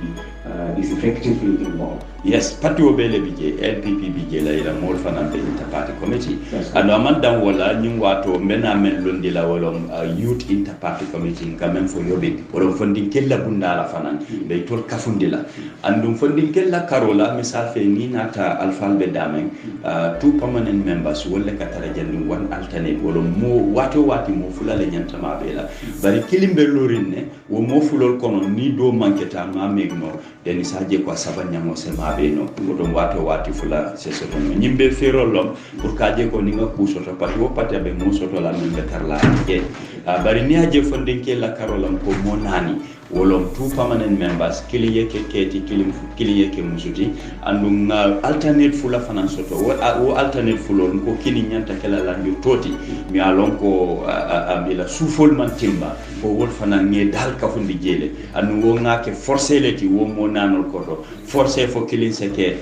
is effectively involved. Yes, party obele bije LPP bije la ila mol fanan be interparty committee ando amandam wala nyum wato mena men londi la wolom youth interparty committee quand fo yobe wolom fondin kella bundala fanan be tol kafundila andum fondin kella karola misal fe ni nata alfal be damen two permanent members wolle katara jandum one alternate wolom mo wato wati mo fulale nyantama bela bari kilimbe lorinne wo mo fulol kono ni do manketa ma megno deni saje ko sabanya mo sema be no godon wato wati fula seso to nyimbe ferolom pour kaje ko ninga kusoto pati wo pati be mo soto la min betarla ke bari ni aje fondin ke la karolam ko monani wolom two permanent members kiliye ke keti kiliye ke musuti andu alternate fula fanan soto wo alternate fulol ko kini nyanta kala lanjo toti mi alon ko amila sufol man timba ko wol fanan nge dal ka fundi jele andu wo ngake forcer leti wo mo nanol ko to forcer fo kilin seke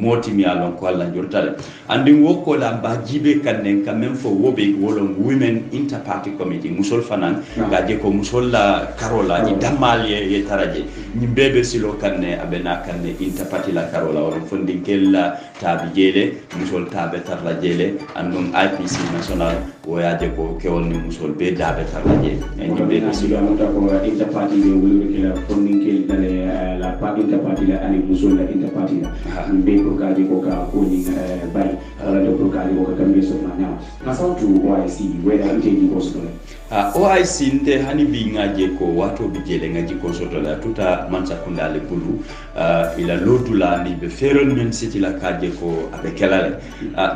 moti mi alon ko alla jortale andi wo ko la ba jibe kanen ka même fo wobe wolom women interparty committee musol fanan gaje ko musol la karola ni damalie ye taraje ni bebe silo kanne abena kanne interparty la karola wala fondin kella tabi jele musol tabe tarla jele andum IPC national woyaje ko kewol ni musol be dabe tarla jele ni bebe silo amata ko interparty be wulu kila fondin kella dale la party interparty la ani musol la interparty la ni be ko gaje ko ka ko ni bay ala do ko gaje ko ka kambe so na na sound to OIC where it is possible OIC nte hani bi ngaje ko wato bi jele ngaji ko soto la tuta mansa kundale bulu ila lotula ni be feron men city la kaje ko abe kelale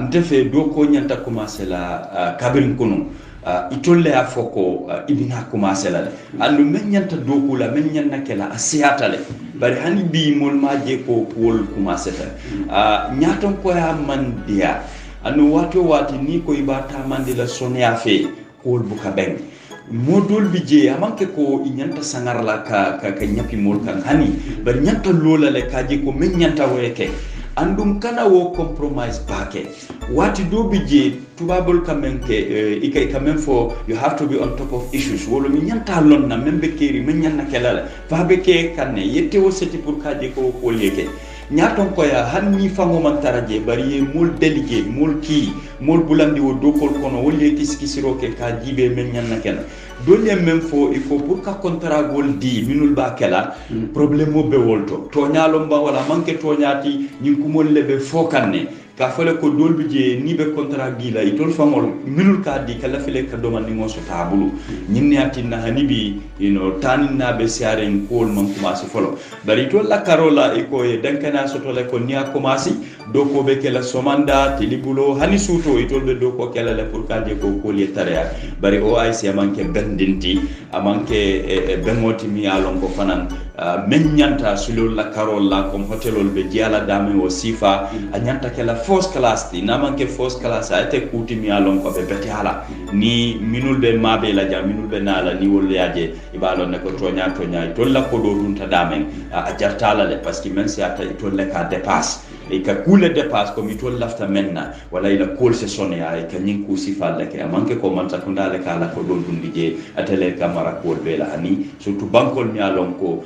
nte fe do ko nyanta commencer la kabrin kunu itolle afoko ibina commencer la andu men nyanta do ko la men nyanna kela asiata le bari hani bi mol maje ko pol commencer ta nyaton ko ya man dia anu wato wati ni ko ibata mandi la sonia fe kol buka beng modul bije amanke ko inyanta sangar la ka nyapi mol kan hani bar nyanta lola le kaje ko men nyanta weke andum kana wo compromise bake wati do bije tubabul kamenke ikay kamen fo you have to be on top of issues wolo mi nyanta lonna membe keri men nyanna kelala fa be ke kanne yette wo seti pour kaje ko leke nyaton ko ya hanni fango man taraje bari mul delige mul ki mul bulandi wo dokol kono wolle kiskisiro ke ka jibe men nyanna ken dolle men fo il faut pour ka contrat gol di minul ba kala problème mo be wolto to nyalo mba wala manke to nyati nyin kumol lebe fo kanne ka fele ko dolbi je ni be contrat gila itol fangol minul ka di kala fele ka do man ni mo so tabulu nyinni atinna hanibi tanin na be siare en kol man commencer folo bari to la karola e ko e dankana so to le ko niya commencer do ko be kala somanda tilibulo hani suto itol be do ko kala le pour ka je ko li tarea bari OIC amanke bendinti amanke bengoti mi alon ko fanan men nyanta sulul la karola comme hotelol be jiala dame o sifa a nyanta kala first class ti namanke first class a te kuti mi alon ko be betiala ni minul be mabe la jam minul be nala ni wol yaje ibalo ne ko tonya to la ko do dunta dame a jartala le parce que men si ata to le ka dépasse e ka kule dépasse comme to lafta menna wala ila kol se sonia e ka nyin ku sifa le ke amanke ko man takunda le kala ko do dundi je atele camera ko be la ani surtout bankol mi alon ko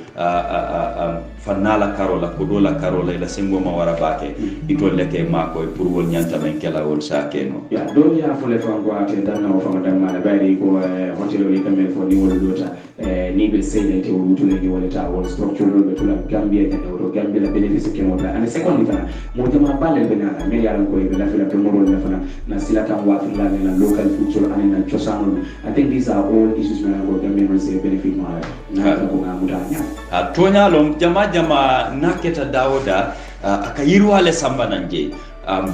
fanala karola ko do la karola ila sengo ma wara bake ito leke mako e pour wol nyanta men kala wol sa keno ya do ya fole fango ate danna o fanga damma na bari ko hotel o kamel fo ni wol dota ni be sele te o tule ni wala ta wol structure do tula Gambia e do Gambia la benefit ke mo and second fana mo jama balle benana me yaran ko e la fela be mo ron fana na sila kan wa fila na local culture and na chosano I think these are all issues when I go Gambia receive benefit ma na ko ngamutanya tonya lom jama naketa dawoda akayirwale sambananje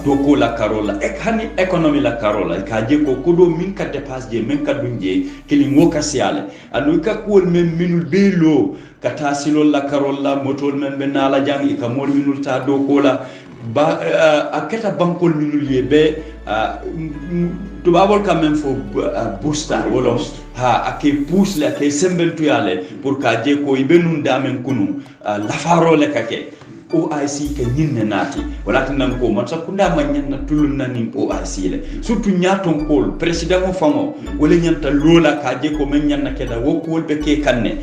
doko la karola hani economy la karola ka je ko kodo min ka dépasse je min ka dunje kili ngoka siale anu ka kol men minul belo kata silol la karola motol men benala jang ka mol minul ta doko la ba aketa bankol minul yebe tubabol quand même faut booster wolo ake pousse la ke sembeltu yale pour ka je ko ibenun damen kunu la farole kake OIC ke nyinne nati wala tan ko man sakunda man nyanna tulun nani OIC le surtout nyaton kol president mo fango wala nyanta lola ka je ko men nyanna keda wokol be ke kanne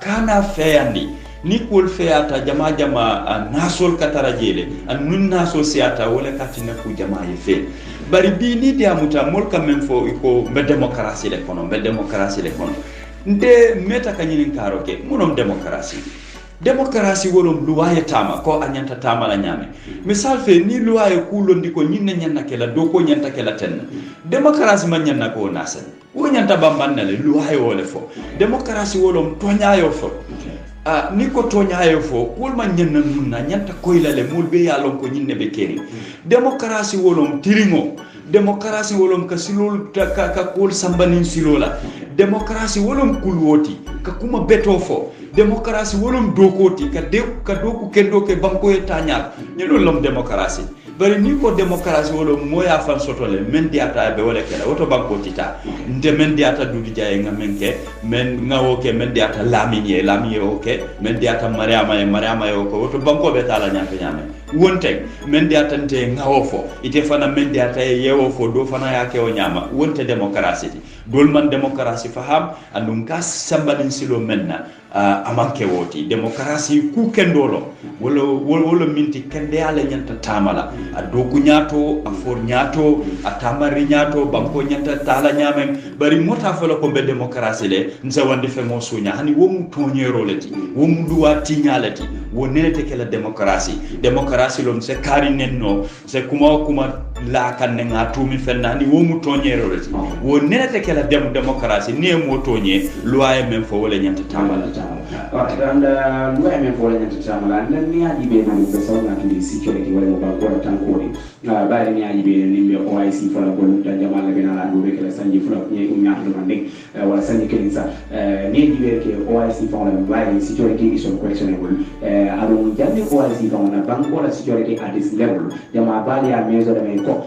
kana feyandi ni kol feyata jama nasol katara jele an nun nasol siata wala katina ku jama ye fe bari bi ni dia muta mol quand même fo ko be démocratie le kono nde meta kanyinin karoke monom démocratie wolom luwaye tama ko anyanta tama la nyame misal fe ni luwaye kulondi ko nyinne nyanna kala do ko nyanta kala ten démocratie man nyanna ko nasen wo nyanta bambanna le luwaye wole fo démocratie wolom toñayo fo ni ko toñayo fo wol man nyanna nunna nyanta koylale mul be yalon ko nyinne be keri démocratie wolom tiringo démocratie wolom ka silol ka kol sambanin silola démocratie wolom kulwoti ka kuma beto fo démocratie wolom dokoti ka doku kendo ke banko e tañal ni lolom démocratie bari ni ko démocratie wolo moya fan sotole men diata be wala kala woto banko tita nde men diata dudi jaye ngamenke men ngawoke men diata lamiye oke men diata mariama e ko woto banko be tala nyame wonte men diata nte ngawo fo ite fana men diata yewo fo do fana yake o nyama wonte démocratie dol man démocratie faham andum ka sambalin silo menna amanke woti démocratie ku kendolo wolo minti kende ala nyanta tamala a doku nyato a for nyato a tamari nyato banko nyanta tala nyamen bari mota fala ko be démocratie le nza wande fe mo sunya hani wo mu tonyero leti wo mu duwa tinyalati wo nenete kala démocratie lom se kari nenno se kuma la kan nga tumi fenna ni wo mu tonyero leti wo nenete kala démocratie ne mo tonye loi men fo wala nyanta tamala and loi men fo wala nyanta tamala nan ni aji be no be sawna to security wala ba ko tankori bari ni aji be ni be OIC fala ko ta jamal be na do be kala sanji fala ni nyaatu do mande wala sanji kelinsa ni aji be ke OIC fala bari security is questionable alo jandi OIC fala banko la security at this level jama bali ya mezo da ko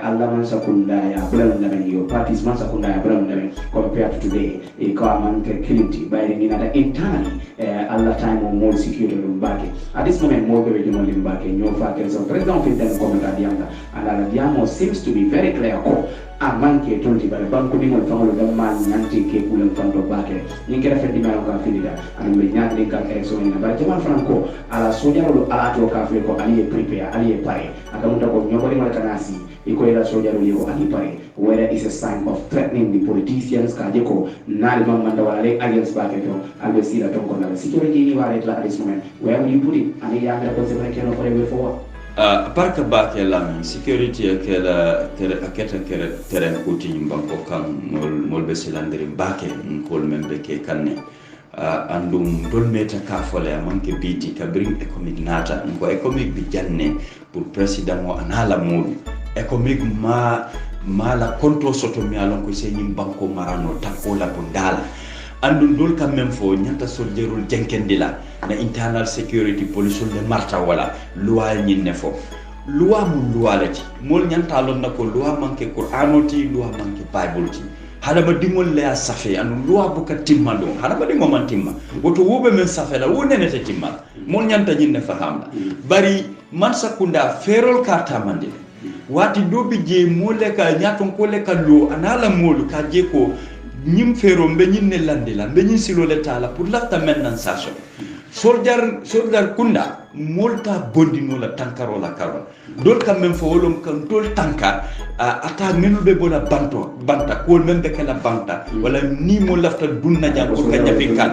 Allah man sakunda ya bulan da yo parties man sakunda ya bulan da compared to today e ko amante kiliti bari ni na internally Allah time on more security back at this moment more be jomo back nyo fa ken so president of the comment adianga and adiamo seems to be very clear ko amanke tonti bale banko ni mo fangolo da man nyanti ke kulen fanto bake ni ngera fendi ma ko afidida an be nyaade ka exo ni ba jaman franco ala sojaro ala to ka fe ko ali prepare ali pare akamuta ko nyobori mala kanasi iko ila sojaro liko ali pare whether is a sign of threatening the politicians ka jeko nal mamanda wala le against bake to albe sila to ko na security ni wala at this moment where will you put it and ya mera ko se bane keno for the way forward barka bake lami security akela aketa kere terrain kuti banko kan mol be silandiri bake kol membe ke kanne andum dol meta ka fole manke biti ka bring economic nata ko economic bi janne pour president mo anala mulu economic la konto soto mi alon ko se nyim banko marano takola bundala andum dol kam men fo nyanta soljerul jenkendila na internal security police le marta wala loi nyinne fo loi mun loi lati mol nyanta lon nako loi manke qur'anoti loi manke bible ti hala ba dimol le safe anu loi buka timmando hala ba dimo man timma woto wobe men safe la wonene te timma mol nyanta nyinne fahamla bari man sakunda ferol karta mande wati dobi je mole ka nyaton ko le ka lo anala molu ka je ko nyim fero mbe nyinne landela mbe nyin silo le tala pour lafta maintenant saso soldier kunda molta bondino la tankaro la karwa dol kam men fo wolom kan dol tanka ata menube bona banta ko men be kala banta wala ni mo lafta dunna jam ko kanya fikkan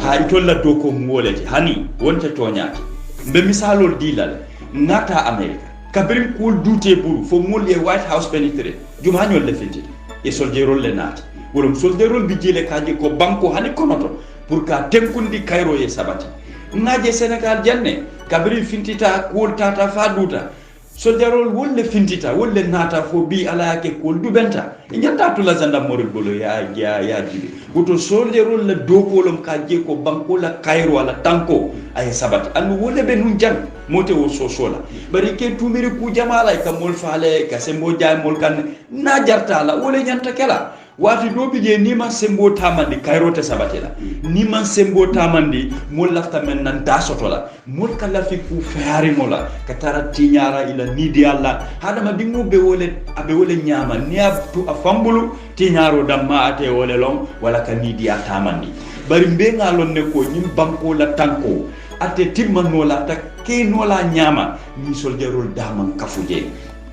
ha itolla do ko moleti hani wonte toñati mbe misalol dilal ngata america kabrim ko dute buru fo molle white house penetrate jum hañol le fenti e soldier le nati wolom soldier bi jele kaji ko banko hani konoto pour ka tenkundi kayro ye sabati ngaje senegal janne kabri fintita ko tata faduta soldier wolle fintita wolle nata fo bi ala yake ko dubenta nyanta to la zanda morul bolo ya jibe goto soldier le dokolom kaje ko banko la kayro ala tanko ay sabati andu wolle be nun jang mote wo sosola bari ke tumiri ku jamala ka mol faale ka sembo jaay mol kan na jarta la wolle nyanta kala wati dobi je niman sembo tamandi kayrote sabatela niman sembo tamandi mol lafta men nan dasotola mol kala fi ku faari mola katara tinyara ila nidi alla hada ma dingo be wole nyama ni abtu afambulu tinyaro damma ate wole long wala ka nidi atamandi bari mbe ngalon ne ko nyim banko la tanko ate timman la ta ke nola nyama ni soldier daman kafuje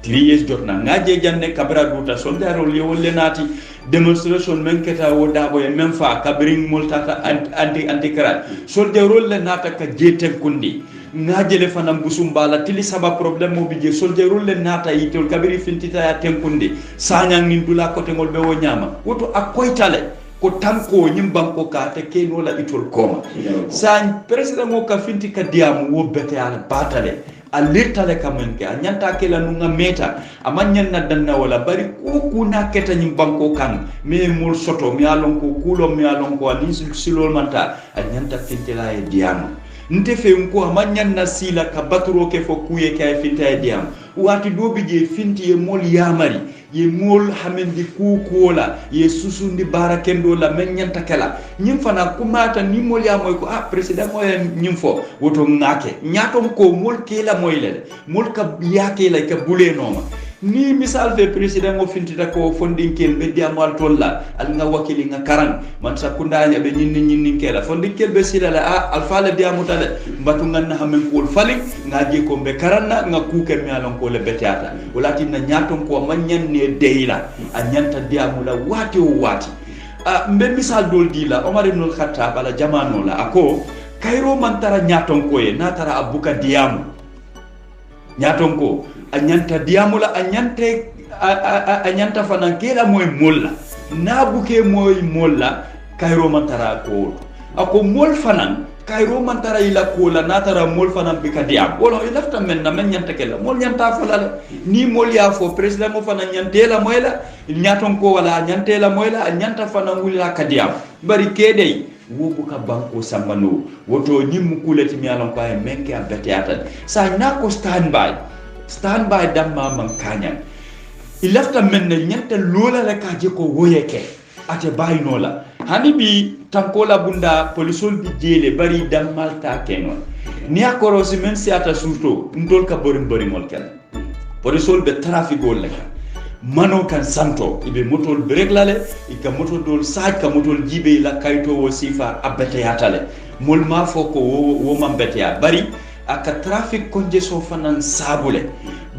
3 years jotna ngaje janne kabra duta soldier le wolle nati demonstration men keta wo dabo e men fa kabring multata anti kara soldier le nata ka jeten kundi ngajele fanam busum bala tili saba problem mo bije soldier le nata yitol kabiri fintita ya tenkundi sanyang nin dula kote ngol be wo nyama woto akoytale ko tanko nyimbanko ka te keno la itol koma san president mo ka finti ka diamu wo bete ala batale a lirtale kamanke a nyanta kela nunga meta amanyan na danna wala bari ko na keta nyim banko kan me mul soto mi alon ko kulo mi alon ko ni silol manta a nyanta fintela e diamo nte fe ko amanyan na sila ka baturo ke fo kuye ka finta e diamo wati dobi je finti e mol yamari ye mol hamendi kukola ye susundi barakendo la men nyanta kala nyim fana kumata ni mol yamoy ko president moy nyim fo woto ngake nyatom ko mol kela moy le mol ka yake la ka bule noma ni misal fe president o fintita ko fondinkel be diamal tolla al nga wakili nga karan man sakunda nya be nyinni kela fondinkel be silala alfa la diamutale mbatu nganna hamen ko fali ngaji ko be karanna nga kuke mi alon ko le betata walati na nyaton ko manyan ne deila a nyanta diamula wati o wati mbe misal dol dila Omar ibn al-Khattab ala jamano la ako kayro man tara nyaton ko e na tara abuka diamu nyaton ko a nyanta diamula a nyanta fana kela moy molla na buke moy molla kayro man tara ko ako mol fanan kayro man tara ila ko la na tara mol fanan be ka diam wala ilafta men na men nyanta kela mol nyanta fala ni mol ya fo president mo fanan nyantela moyla nyaton ko wala nyantela moyla a nyanta fanan wula ka diam bari kedey wobu ka banko sambano woto nyim kuleti mi alon ko e menke a betiata sa na ko standby damma man kanya ilafta men na nyanta lola la ka je ko woyeke ate baynola hani bi tankola bunda polisol bi jele bari dammalta kenon ni akoro si men siata surto ndol ka bori mol ken polisol be trafic gol la mano kan santo ibe motol breglale ika motol dol saaj ka motol jibe la kayto wo sifa abete yatale mol ma foko wo mambete ya bari aka traffic congestion fanan sabule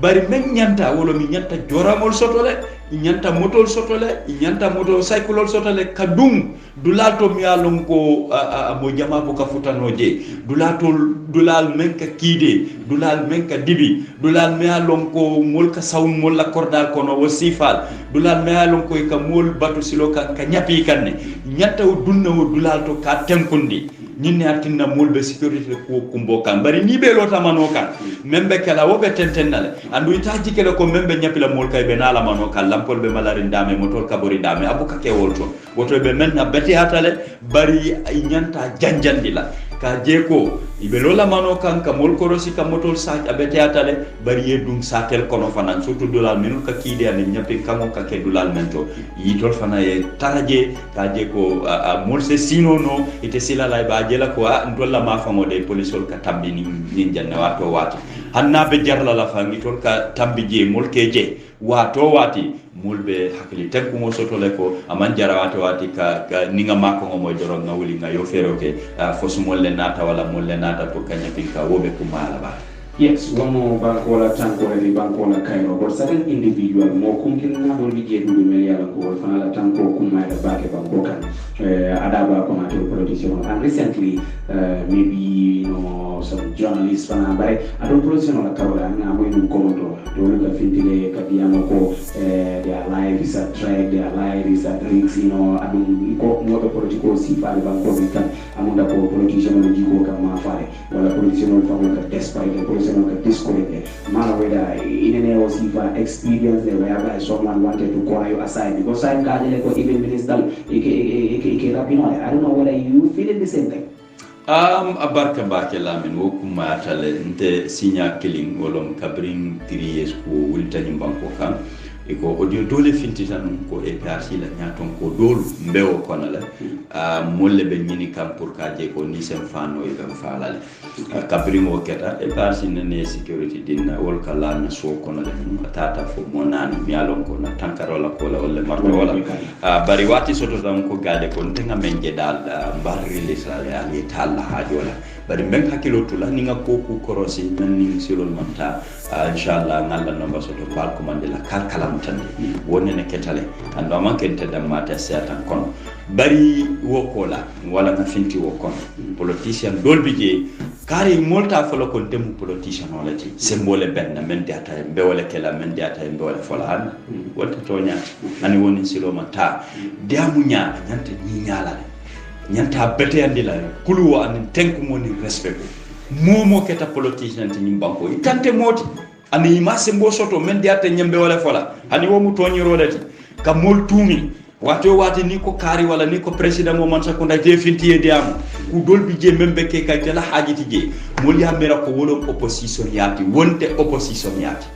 bari men nyanta wolo mi nyanta joramol sotole nyanta motol sotole nyanta moto cycle sotole kadum dulato mi alon ko mo jama bu ka futanoje dulal men ka kide dulal men ka dibi dulal mi alon ko mol ka sawn mol la kordal kono wo sifal dulal mi alon ko ka mol batu silo ka nyapi kanne nyanta dunna wo dulal to ka tenkundi ñinne atinna mulbe sécurité ko kumbo kan bari ni be lota mano kan membe kala wobe tentennale andu itaji kala ko membe nyapila mol kay be nala mano kan lampol be malari ndame motol kabori ndame abuka ke wolto woto be men na beti hatale bari nyanta janjandila ka jeko ibe lola mano kan ka mol korosi ka motol sa abeti hatale bari yedum satel kono fanan surtout dolal minu ka kide ane nyapi kamo ka ke dolal mento yitol fana e taraje ka jeko mol se sino no ite sila lay ba jela ko ndolla ma famo de polisol ka tambi ni janne wato wati hanna be jarla la fangi tol ka tambi je mol keje wato wati mulbe hakili tenku mo soto le ko aman jara wati ka ninga mako mo moy doro ngawuli ngayo feroke fosumol le nata wala mol le nata to kanya pinka wobe kumala ba. Yes, one more bankola tanko e bankola kairo, but certain individual mo kumkin na do bije du melia ko fana la tanko kuma da bake bankoka adaba ko ma to production and recently maybe some journalists fana bare adon production la karola na mo in komodo do lu ka fintile ka diamo ko their life is a track, their life is a drinks adon ko mo to political si fa banko kan amunda ko politician no jiko ka ma fare wala politician fa ko despite no discourage man whether in any was even experience the whereby someone wanted to call you aside because I'm going to even minister I don't know whether you feel the same thing. Abarka bake lamin wo kuma tale nte sinya killing wolom kabring 3 years ko wulta nyimbanko kan iko audio dole finti tan ko e persi la nyaton ko dolu mbewo kono la molle be nyini kam pour ka je ko ni sem fano e be falale kabring o keta e persi ne security dinna wol kala na so kono la tata fo monani mi alon ko na tankarola ko la wala marto wala bari wati soto tan ko gade ko ntenga menje dal barri lisale ali talla hajola bari men hakilo tula ninga ko ku korosi men ni silol manta inshallah ngalla no basoto pal commande la kalkala mutande wonne ketale ando man kente dam mata setan kono bari wokola wala na finti wokon politicien dolbi je kare molta folo kon dem politicien wala ti symbole ben men data be wala kala men data be wala fola han wonta to nyaati ani woni silo manta diamu nya nyanta ni nyala nyanta bete andila kulu an tenku moni respect momo keta politicien ti nyim banko tante moti ani ma sembo soto men diate nyembe wala fola hani wo mu toni rodati ka mol tumi wato wati ni ko kari wala ni ko president mo man sakunda je finti e diam ku dolbi je membe ke kay tela hajiti je mol ya mera ko wolom opposition yati wonte opposition yati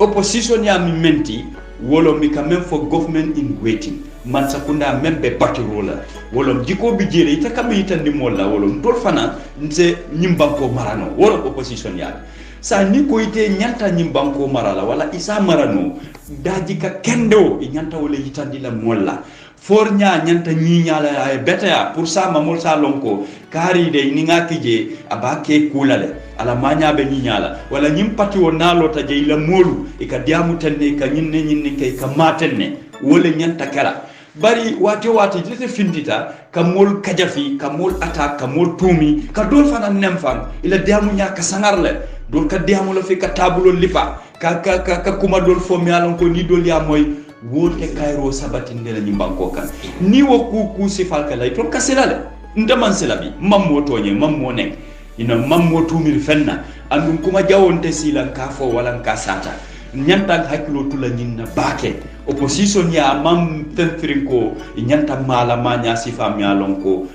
opposition ya mi menti wolo mi ka même for government in waiting man sakunda membe batirola wolo jiko bi jere ita kam yitandi molla wolo dol fana nse nyimbanko marano wolo opposition yati sa ni ko ite nyanta nyimbanko marala wala isa marano daji ka kendo e nyanta wala yitandi la molla fornya nyanta nyinyala ay beta pour ça mamol sa lonko kari de ni ngakije abake kulale ala manya be nyinyala wala nyim pati wona lota je la molu e ka diamu tenne ka nyinne kay ka matenne wala nyanta kala bari wati tete findita ka mol kajafi ka mol attack ka mol tumi ka dol fana nemfan ila diamu nya ka sangarle dol ka diamu la fi ka tabulo lifa ka kuma dol fo mi alon ko ni dol ya moy wote kayro sabatinde la nyimbanko kan ni wo ku sifal ka lay ton kaselale ndaman selabi mammo tonye mammo nek ina mammo tumir fenna andum kuma jawonte silan ka fo wala ka sata nyanta hakilo tula nyinna bake opposition ya mam tenfrinko nyanta mala manya sifam ya lonko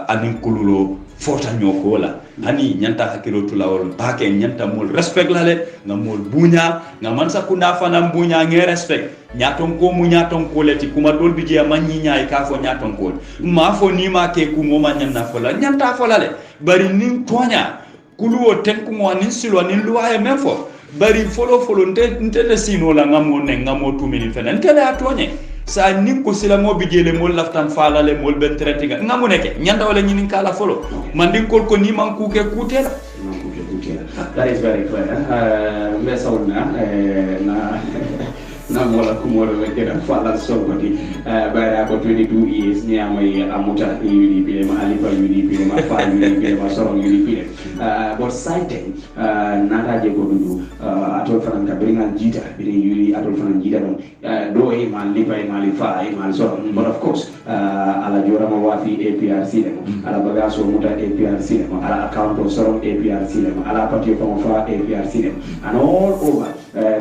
anin kululo fota nyoko la hani nyanta hakilo tula wol bake nyanta mol respect lale nga mol bunya nga man sakunda fana bunya nge respect nyaton ko mu nyaton ko leti kuma dol bije manyi nyaay ka fo nyaton ko ma fo ni ma ke ku mo man nyanna fo la nyanta fo lale bari nin tonya kuluwo tenku mo nin silo nin luwaye men fo bari folo nte sino la ngamo tumini fena ntele atonye sa nin ko sila mo bijele mo laftan fala le mo ben traité ngamo neke nyanda wala nyinin kala folo man din ko ni man ku ke kutela that is very clear mesawna na mola kumoro wekera fala sokoti bara ko 22 years ni amay amuta UDP ma alifa UDP ma fa UDP ma soro UDP but citing nata je ko dudu atol fanan ka bringal jita biri yuri atol fanan jita don do e ma lifa e ma soro but of course ala jora ma wafi APRC le ala bagaso muta APRC le ala account soro APRC le ala patio fa APRC le and all over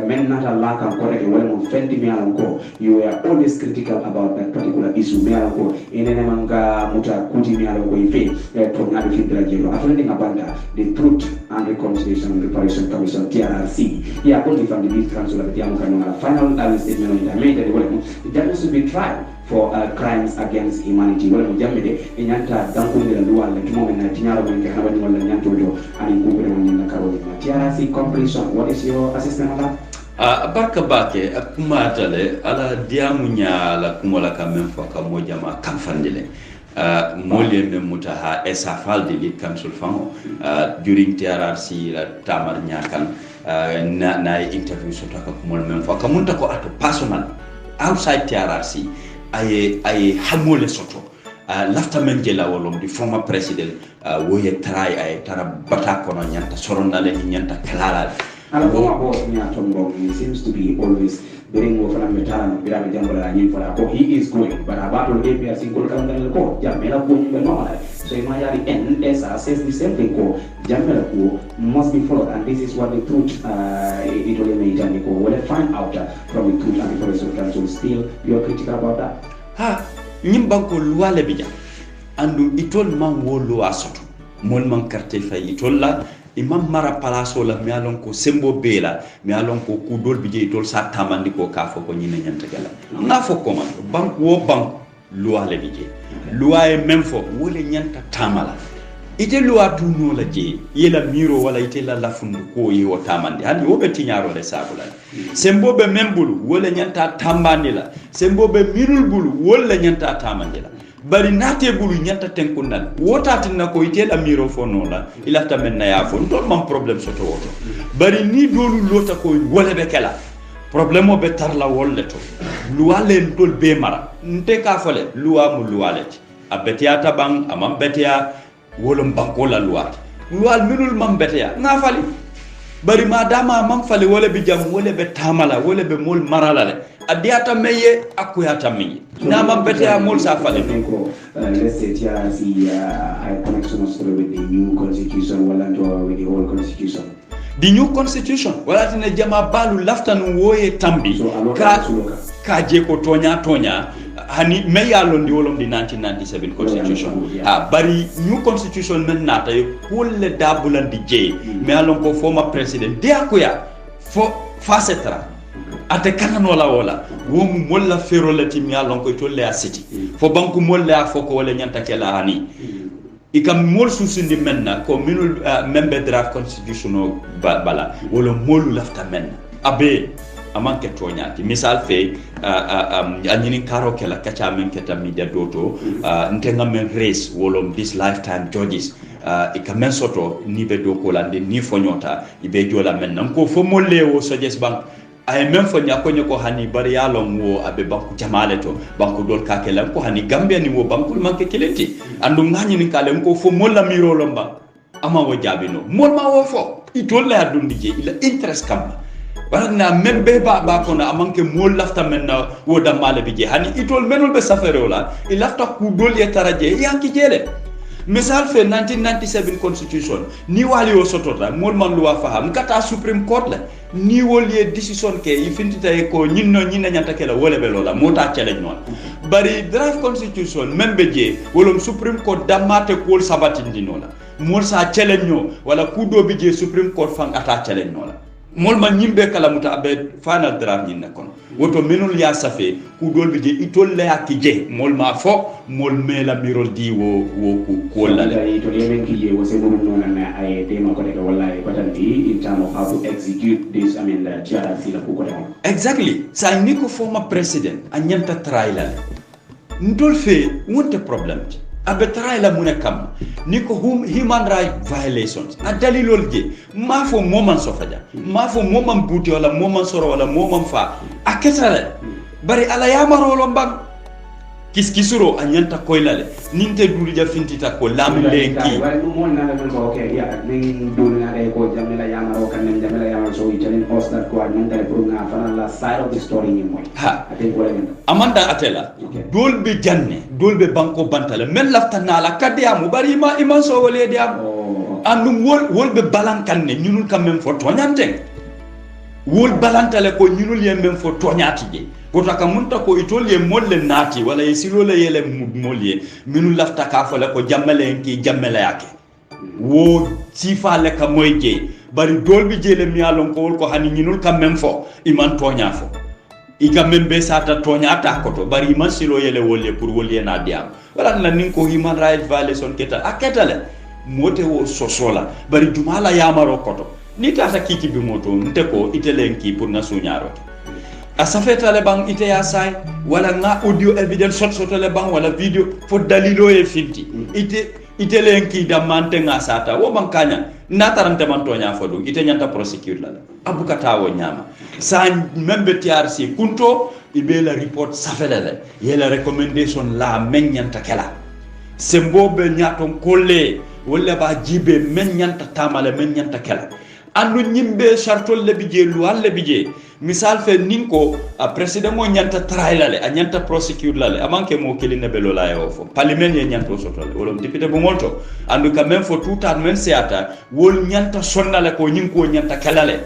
men nata laka correct well fendi mi alanko you are always critical about that particular issue mi alanko inene manga muta kuti mi alanko ife to ngado findra jelo afende ngabanda the truth and reconciliation and reparation commission TRRC ya only from the lead council of the Yamukanonga final statement on made that there must be trial for crimes against humanity wala mujamede inyanta dankunde la luwa la kimo na tinyaro wenke habani wala nyanto jo ani kubere wanyina karoli TRRC completion. What is your assessment on that? Barka bake akuma tale ala diamunya la kumola kamen faka moja ma kamfandile molye memuta ha esafal de lead council fango during TRRC la tamar nyakan na interview sotaka kumol men faka munta ko ato personal outside TRRC ay hamole soto lafta men jela wolom di former president woye try ay tara bata kono nyanta sorondale nyanta kalala. And he seems to be always being over and return without a jungle and for he is going, but about to APRC go down the court, Jamela Pony. So in my end, says the same thing, Jamela must be followed, and this is what the truth it only made and go. When I find out from the truth and the Forest Council, still you're critical about that. Ha, Nimbanko Luale Bija, and it told man wo loa soto, Molman Cartel Fay, it told la. Imam mara palaso la mi alon ko sembo bela mi alon ko ku dol bi je tol sa tamandi ko ka fo ko nyine nyanta gala na fo ko man bank wo bank loi le bi je loi e même fo wole nyanta tamala ite loi tu no la je yela miro wala ite la la fundu ko yi o tamandi handi wo be tinyaro le sabula sembo be membulu wole nyanta tambandi la sembo be mirul bulu wole nyanta tamandi la bari nate bulu nyanta tenkundal wotati na ko itela miro fono la ilata men na ya fon to man problem soto woto bari ni dolu lota ko wala be kala problème o be tarla wolle to luwale tol be mara nte ka fole luwa mu luwale a betiata bang amam betia wolum banko la luwat luwal minul mam betia na fali bari madama man fale wala be jam wala be tamala wala be mol marala le adiata meye akuyata meye na man bete mol sa fale let's say TRC had connection with the new constitution with the old constitution. The new constitution wala tene jama balu laftanu woye tambi ka je ko tonya hani meyalo ndi wolom di 1997 constitution bari new constitution men nata e kulle dabulan di je meyalon ko former president de akoya fo facetra ate kanano la wala womu molla ferolati meyalon ko tolle a city fo banku molla fo ko wala nyanta kala hani ikam mol susindi menna ko minul membe draft constitutional bala wala molu lafta menna abe amanke toñati misal fe anyini karo kala kacha men keta media doto ntenga men race wolom this lifetime judges ikamen soto ni be do ko lande ni fonyota ibe jola men nan ko fo molle wo suggest bank ay men fo nyako nyako hani bari yalon wo abe banku jamale to banku dol ka kala ko hani gambia ni wo banku manke kilenti andu ngani ni kala ko fo molla miro lomba ama wo jabino mol ma wo fo itolle adundi je ila interest kam barna men be ba ko na amanke mol lafta men na woda mala bi je hani itol menol be safere wala il lafta ku dol ye taraje yanki jele misal fe 1997 constitution ni wali o sotota mol man luwa faham kata supreme court la ni woli decision ke ifintita ko nyinno nyina nyanta kala wole be lola mota challenge non bari draft constitution membe je wolom supreme court damate ko sabatindi nola mol sa challenge no wala kudo bi je supreme court fang ata challenge nola mol man nyimbe kala muta abe final draft nyinna kon woto menul ya safe ku dolbe je itol la yakije mol ma fo mol mela mirol di wo ku la le to yemen ki je wose mo non na ay tema ko de wallahi batandi in terms of how to execute this the TRC la ko exactly sa ni ko former president anyanta trial ndol fe wonte problem abe trial mu ne kam ni ko human right violations a dalilol je ma fo moment so faja ma fo moment buti wala moment soro wala moment fa aketale bari ala yamaro lo mbam kiskisuro anyanta koylale ninte dulu ja fintita ko lamle ki wala mo na la ko okay ya ning dulu na ko jamela yamaro kan jamela yamaro so italen ostar ko nanta pour nga fana la side of the story ni moy ha ate ko len amanda atela dolbe janne dolbe banko bantale men laftana la kadiamu bari ma iman so wole diam andum wolbe balankan ne ñunul kam même fo toñante wol balantale ko ñunul yem même fo toñati je goto ka munta ko itolye molle nati wala yesilole yele molye minul lafta ka fole ko jammale ki jammale yake wo sifale ka moyje bari dolbi jele mi alon ko wol ko hani ñunul kam même fo iman toña fo iga membe sata toñata ko to bari man silo yele wolle pour wolle na diam wala na nin ko human right violation keta aketale mote wo sosola bari dumala yamaro koto ni tata kiti bi moto nte ko itelenki pour na suñaro a safeta le bang ite ya sai wala nga audio evidence soto le bang wala video fo dalilo e finti ite lenki da mante nga sata wo bankanya na tarante man toña fodu ite nyanta prosecute la abukata wo nyama sa membe TRC kunto ibe la report safelele yela recommendation la men nyanta kala sembobe nyaton kolle wala ba jibe men nyanta tamale men nyanta kala andu nyimbe chartol le bije lual le bije misal fe ninko a president mo nyanta trailale a nyanta prosecute lale amanke mo keline be lola yo fo parlement ye nyanto sotole wala député bo molto andu ka même fo toutan men seata wol nyanta sonnale ko nyinko nyanta kalale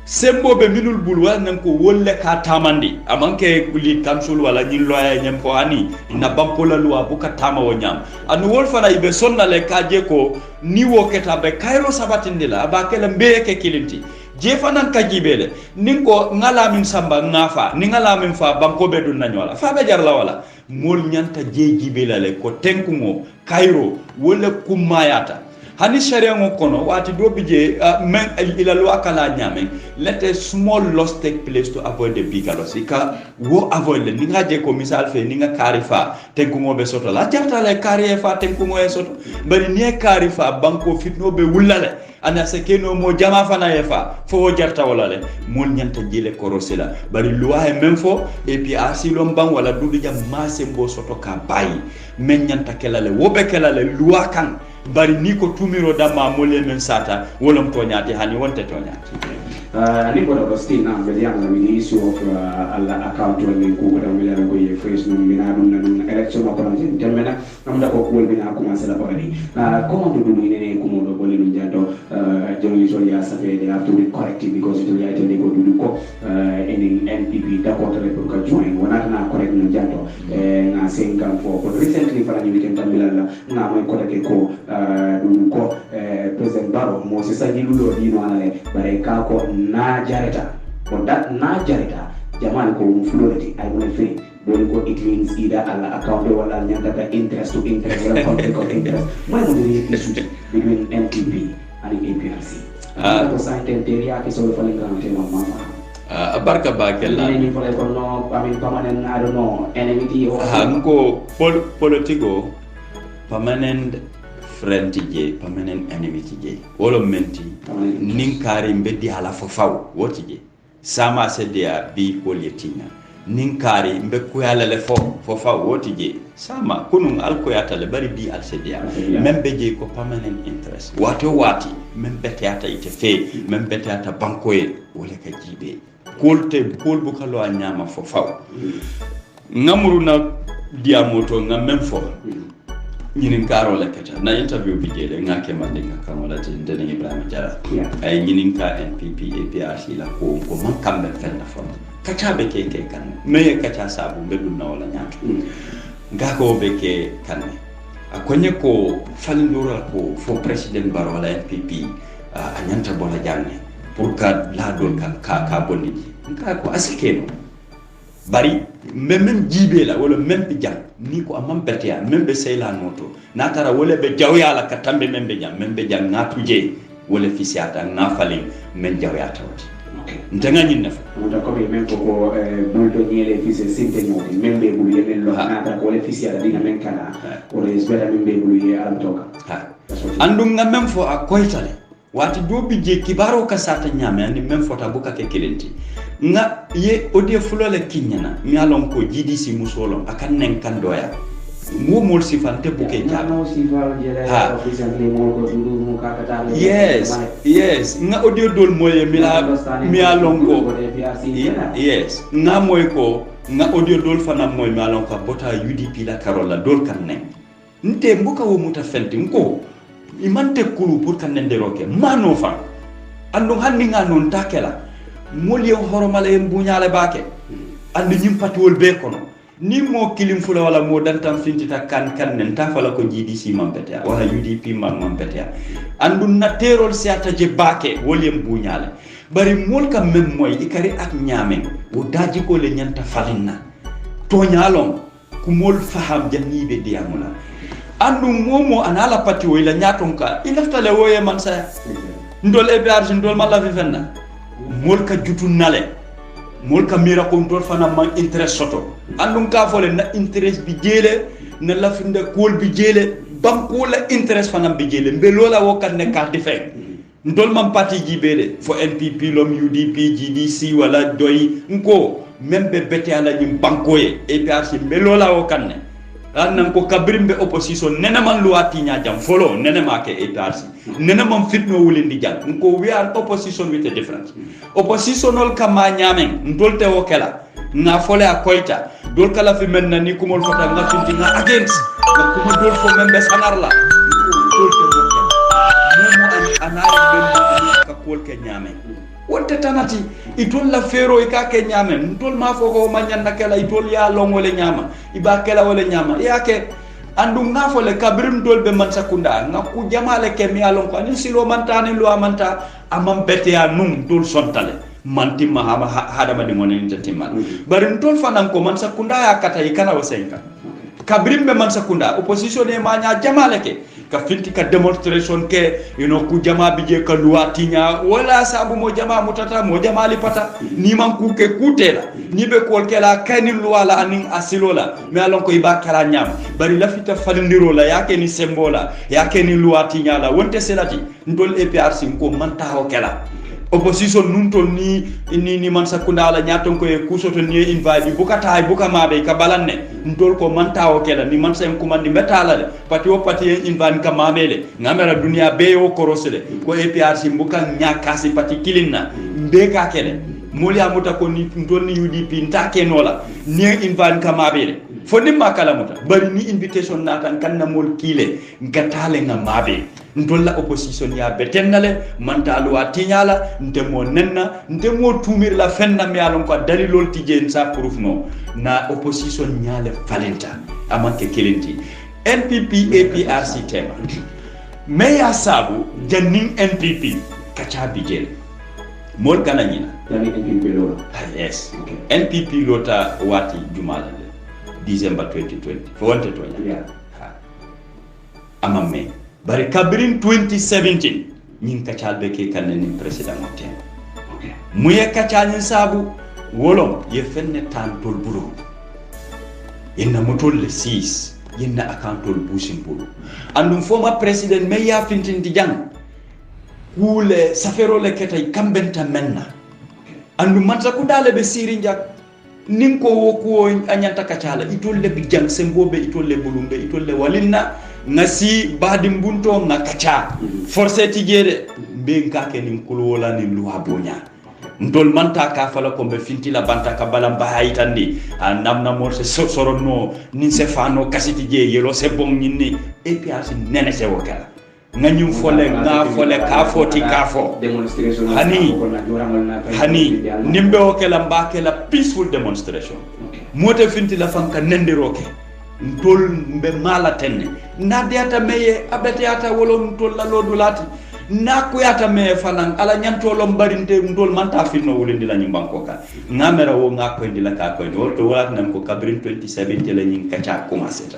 sembobe minul bul wala nan ko wolle ka tamandi amanke li council wala nyin loya nyam ko ani na bampola loi buka tama wo nyam anu wol fana ibe sonnale ka je ko ni wo keta be kayro sabatindila abakela mbeke kilinti je fanan kajibele ninko ngalamin samba ngafa ni ngalamin fa banko be dun nanyola fa be jarla wala mol nyanta je jibelale ko tenkumo kayro wala kumayata hani sharia ngo kono wati do bije men ila lo akala nyame let a small loss take place to avoid the big loss ika wo avoid le ninga je ko misal fe ninga karifa tenkumo be soto la jarta le karifa tenkumo e soto bari ne karifa banko fitno be wulale ana sekeno mo jama fana yefa fo jarta wala le mol nyanta jile korosela bari loi même fo et puis asilom bang wala dudu jam masembo soto ka bayi men nyanta kelale wobe kelale loi kan bari ni ko tumiro damma mole men sata wolom toñati hani wonte toñati ni ko do still na be yang la mini issue of alla account woni ko da mi la ko ye fresh no mina dum na election ko non tin temena am da ko ko bina commencer la bari comment do ni ne ko mo do bolen dum jado joni so ya sa fe they have to be corrected because it will ya tell go do ko in NPP da ko tele pour ka join wona na correct no jado na sengam fo ko recently para ni weekend tambila la na mo ko de ko do ko president Barrow mo se sa ni lulo di no ale bare ka ko na jareta ko that na jareta jaman ko flority I will say boni ko it means either ala account wala nyanta ka interest to interest wala conflict of interest mo mo the issue between NPP and APRC ko sa intenteria ke so falinga te mama barka bakella ni for like no I mean permanent I don't know enmity or hanko politico permanent friend je permanent enemy je wolo menti nin kare mbeddi ala fofaw woti je sama se dia bi politina nin kare mbe ko yala le fofaw woti je sama kunun alko yata le bari bi al se dia membe je ko permanent interest wato wati membe teata ite fe membe teata bankoye wala ka jibe kolte kol bu kalo anyama fofaw ngamuru na dia moto ngam mem fo ñinin karo la kata na interview bi jele ngake mande ngaka wala tin dene Ibrahima Jara ay ñinin ka NPP APRC la ko man kambe fenna fon kata be ke kan meye kata sabu be dun na wala nyaatu ngako be ke kan akonye ko falindura ko fo president Barrow la NPP a nyanta bola janne pour ka la dol kan ka bondi ngako asikeno bari même jibe la wala même bi jang ni ko amam betia même be seyla noto natara wala be jawya la katambe même be jang na tuje wala fisiata na falin men jawya tawti ndanga nyin nafa muta ko be même ko buldo nyele fisi sinte nyoti même be bulu yenen lo natara ko wala fisiata dina men kana wala isbeta même be bulu ye alam toka andum nga même fo a koytale wati dobi je kibaro ka sata nyame andi même fota buka ke kelenti nga ye odie fulole kinyana mi alon ko GDC musolon akan nen kan doya mo mol sifante buke ja no sifal jere officially mo ko dundu mo ka kata yes nga odie dol moye mi alon ko yes nga moy ko nga odie dol fana moy mi alon ko bota UDP la karola dol kan nen nte mbuka wo muta fenti nko imante kulu pour kan nen de roke mano fa ando hanni nga non takela moli on horomala en buñale baake andi ñim patiwol be kono ni mo kilim fula wala mo dantam fintita kan nen ta fala ko GDC mampete wala UDP mampete andu na terol seata je baake woli en buñale bari mol kam mem moy ikari ak ñamen o daji ko le ñanta falinna to ñalon ku mol faham jannibe diamula andu momo anala patiwo ila ñaton ka ilaftale woye man sa ndol e berge ndol mala fi fenna molka jutu nale molka mira ko ndol fana man interest soto andum ka fole na interest bi jele na lafinde kol bi jele banko la interest fana bi jele mbe lola wokat ne carte fe ndol man parti jibele fo NPP lom UDP GDC wala doyi nko membe bete ala nyim banko ye APRC mbe lola wokat ne nan ko kabrimbe opposition nene man luwati nya jam folo nene make APRC nene man fitno wulindi jam ko we are opposition with a difference oppositional kama nyamen ndolte wokela na fole akoita dol kala fi men ni kumol fota nga tunti nga against nga kuma dol fo membe sanarla dolte wokela momo anare ben ka kol ke nyamen wonte tanati itol la fero ikake nyame ntol ma foko manyanda kala itol ya longole nyama iba kala wala nyama yake andu ngafo le kabrim dolbe man sakunda nga ku jamale ke mi alon ko ni silo mantane lo amanta amam bete ya num dol sontale manti ma hada ma dingone ni tatimma bari ntol fanan ko man sakunda ya kata ikana wasenka kabrim be man sakunda opposition e manya jamale ke ka finti ka demonstration ke ku jama bije ka luatinya wala sabu mo jama mutata mo jama lipata ni man ku ke kutela ni be kol kela kanin luwala anin asilola me alon ko iba kala nyam bari la fita falindiro la yake ni sembola yake ni luatinya la wonte selati ndol APRC ko man taho kela opposition nun ton ni man sakunda ala nyaton ko e kusoto ni invite buka tay buka mabe ka balanne ntol ko man tawo kela ni man sen kumandi metala de pati o pati invite ka mabele ngamera dunia be o korosele ko APRC buka nyakasi pati kilinna mbe ka kele moli amuta ko ni ntol ni UDP ntake nola ni invite ka mabele fonni makala muta bari ni invitation natan kanna mol kile ngatale ngamabe ndolla opposition ya betennale mantalu wa tinyala ndemo nenna ndemo tumir la fenna mi alon ko dalilol tije sa proof no na opposition nyale valenta amanke kelenti NPP APRC tema meya sabu janning NPP kacha bijel mol kananyina yani NPP lolo yes okay. NPP lota wati jumala December 2020 for wanted to amame bari kabirin 2017 nyin kacal beke kanne president moten okay muye kacal sabu wolom ye fenne tan tol buru yenna motol le 6 yenna accountol busin buru andum former president me ya fintin di jang kule safero le ketay kambenta menna andum matsa ku dale be siri njak nin ko wokuwo anyanta kacala itolle bi jang sembobe itolle bulumbe itolle walinna ngasi badim bunto ngakacha forcé tijere be ngake nin kulwola ni luwa bonya ndol manta ka fala ko be fintila banta ka balam ba haytandi namna morse soronno nin se fano kasiti je yelo se bon nyinni APRC nene se wokala nganyum fole nga fole ka foti ka fo demonstration hani nimbe wokela mbakela peaceful demonstration mote fintila fanka nendiroke ntol mbe mala tenne nadiata meye abetiata wolo ntol la lodulati nakuyata me fanan ala nyantolo mbarinte ndol manta finno wulindi la nyimbanko ka ngamera wo ngako ndila ka ko do wala nan ko kabrin 2017 la nyin kacha commencé ta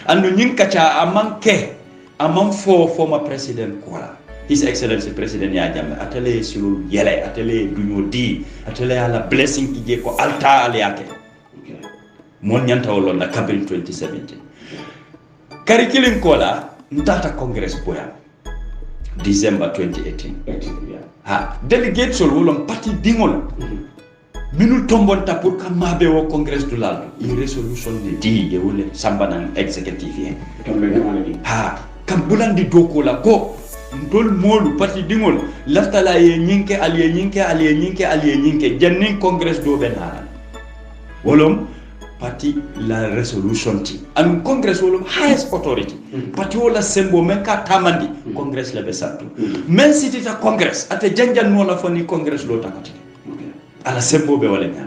andu nyin kacha amanke amam former president kola his excellency president ya jamme atele sulu yele atele dunyo di atele ala blessing ki je ko alta aliate mon nyanta wolo na kabrin 2017 kari kilin kola ntata congress boya December 2018 ha delegate sol wolon parti dingol minul tombonta pour ka mabe wo congress du lal i resolution de di e wole sambanan executive ha kam bulandi dokola ko ndol molu parti dingol laftala ye nyinke aliye jannin congress do benara wolom parti la resolution ti an congress wolom highest authority parti wala sembo men ka tamandi congress la besatu men city ta congress ate janjan no la foni congress lo takati ala sembo be wala nya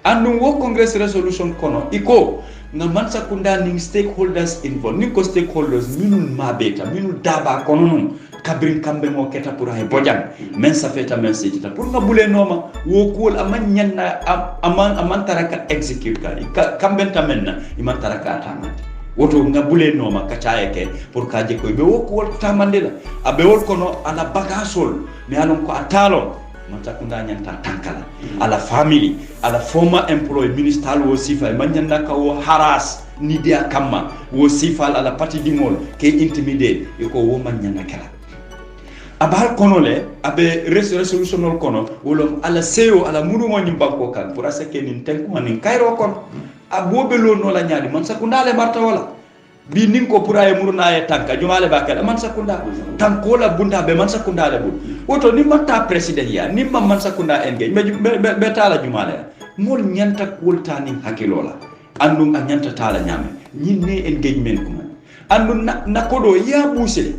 andu wo congress resolution kono iko nga man sakunda ning stakeholders involved ni ko stakeholders minun mabeta minun daba kono kabrin kambe mo keta pour ay bojan men safeta men sitita pour nga bule noma wo kol aman nyanna aman taraka execute ka kamben tamenna iman taraka tamande woto nga bule noma kacaye ke pour ka je ko be wo kol tamande la abe wol kono ala bagasol mi alon ko atalo man sakunda nyanta tankala ala family ala former employee minister wo sifa man nyanna ka wo haras ni dia kamma wo sifa ala parti dingol ke intimidate ko wo man nyanna kala abal kono le abe resolution kono wolom ala seo ala mudu mo nyimbanko kan pour asake nin tenko nin kayro kon abobe lo no la nyaadi man sakunda le marta wala bi nin ko pour ay muruna ay tanka jumale bakala man sakunda tanko la bunda be man sakunda le bu woto ni matta president ya ni man sakunda engage be tala jumale mol nyanta kultani hakilola andum a nyanta tala nyame nyinne engagement kuma andum nakodo ya buse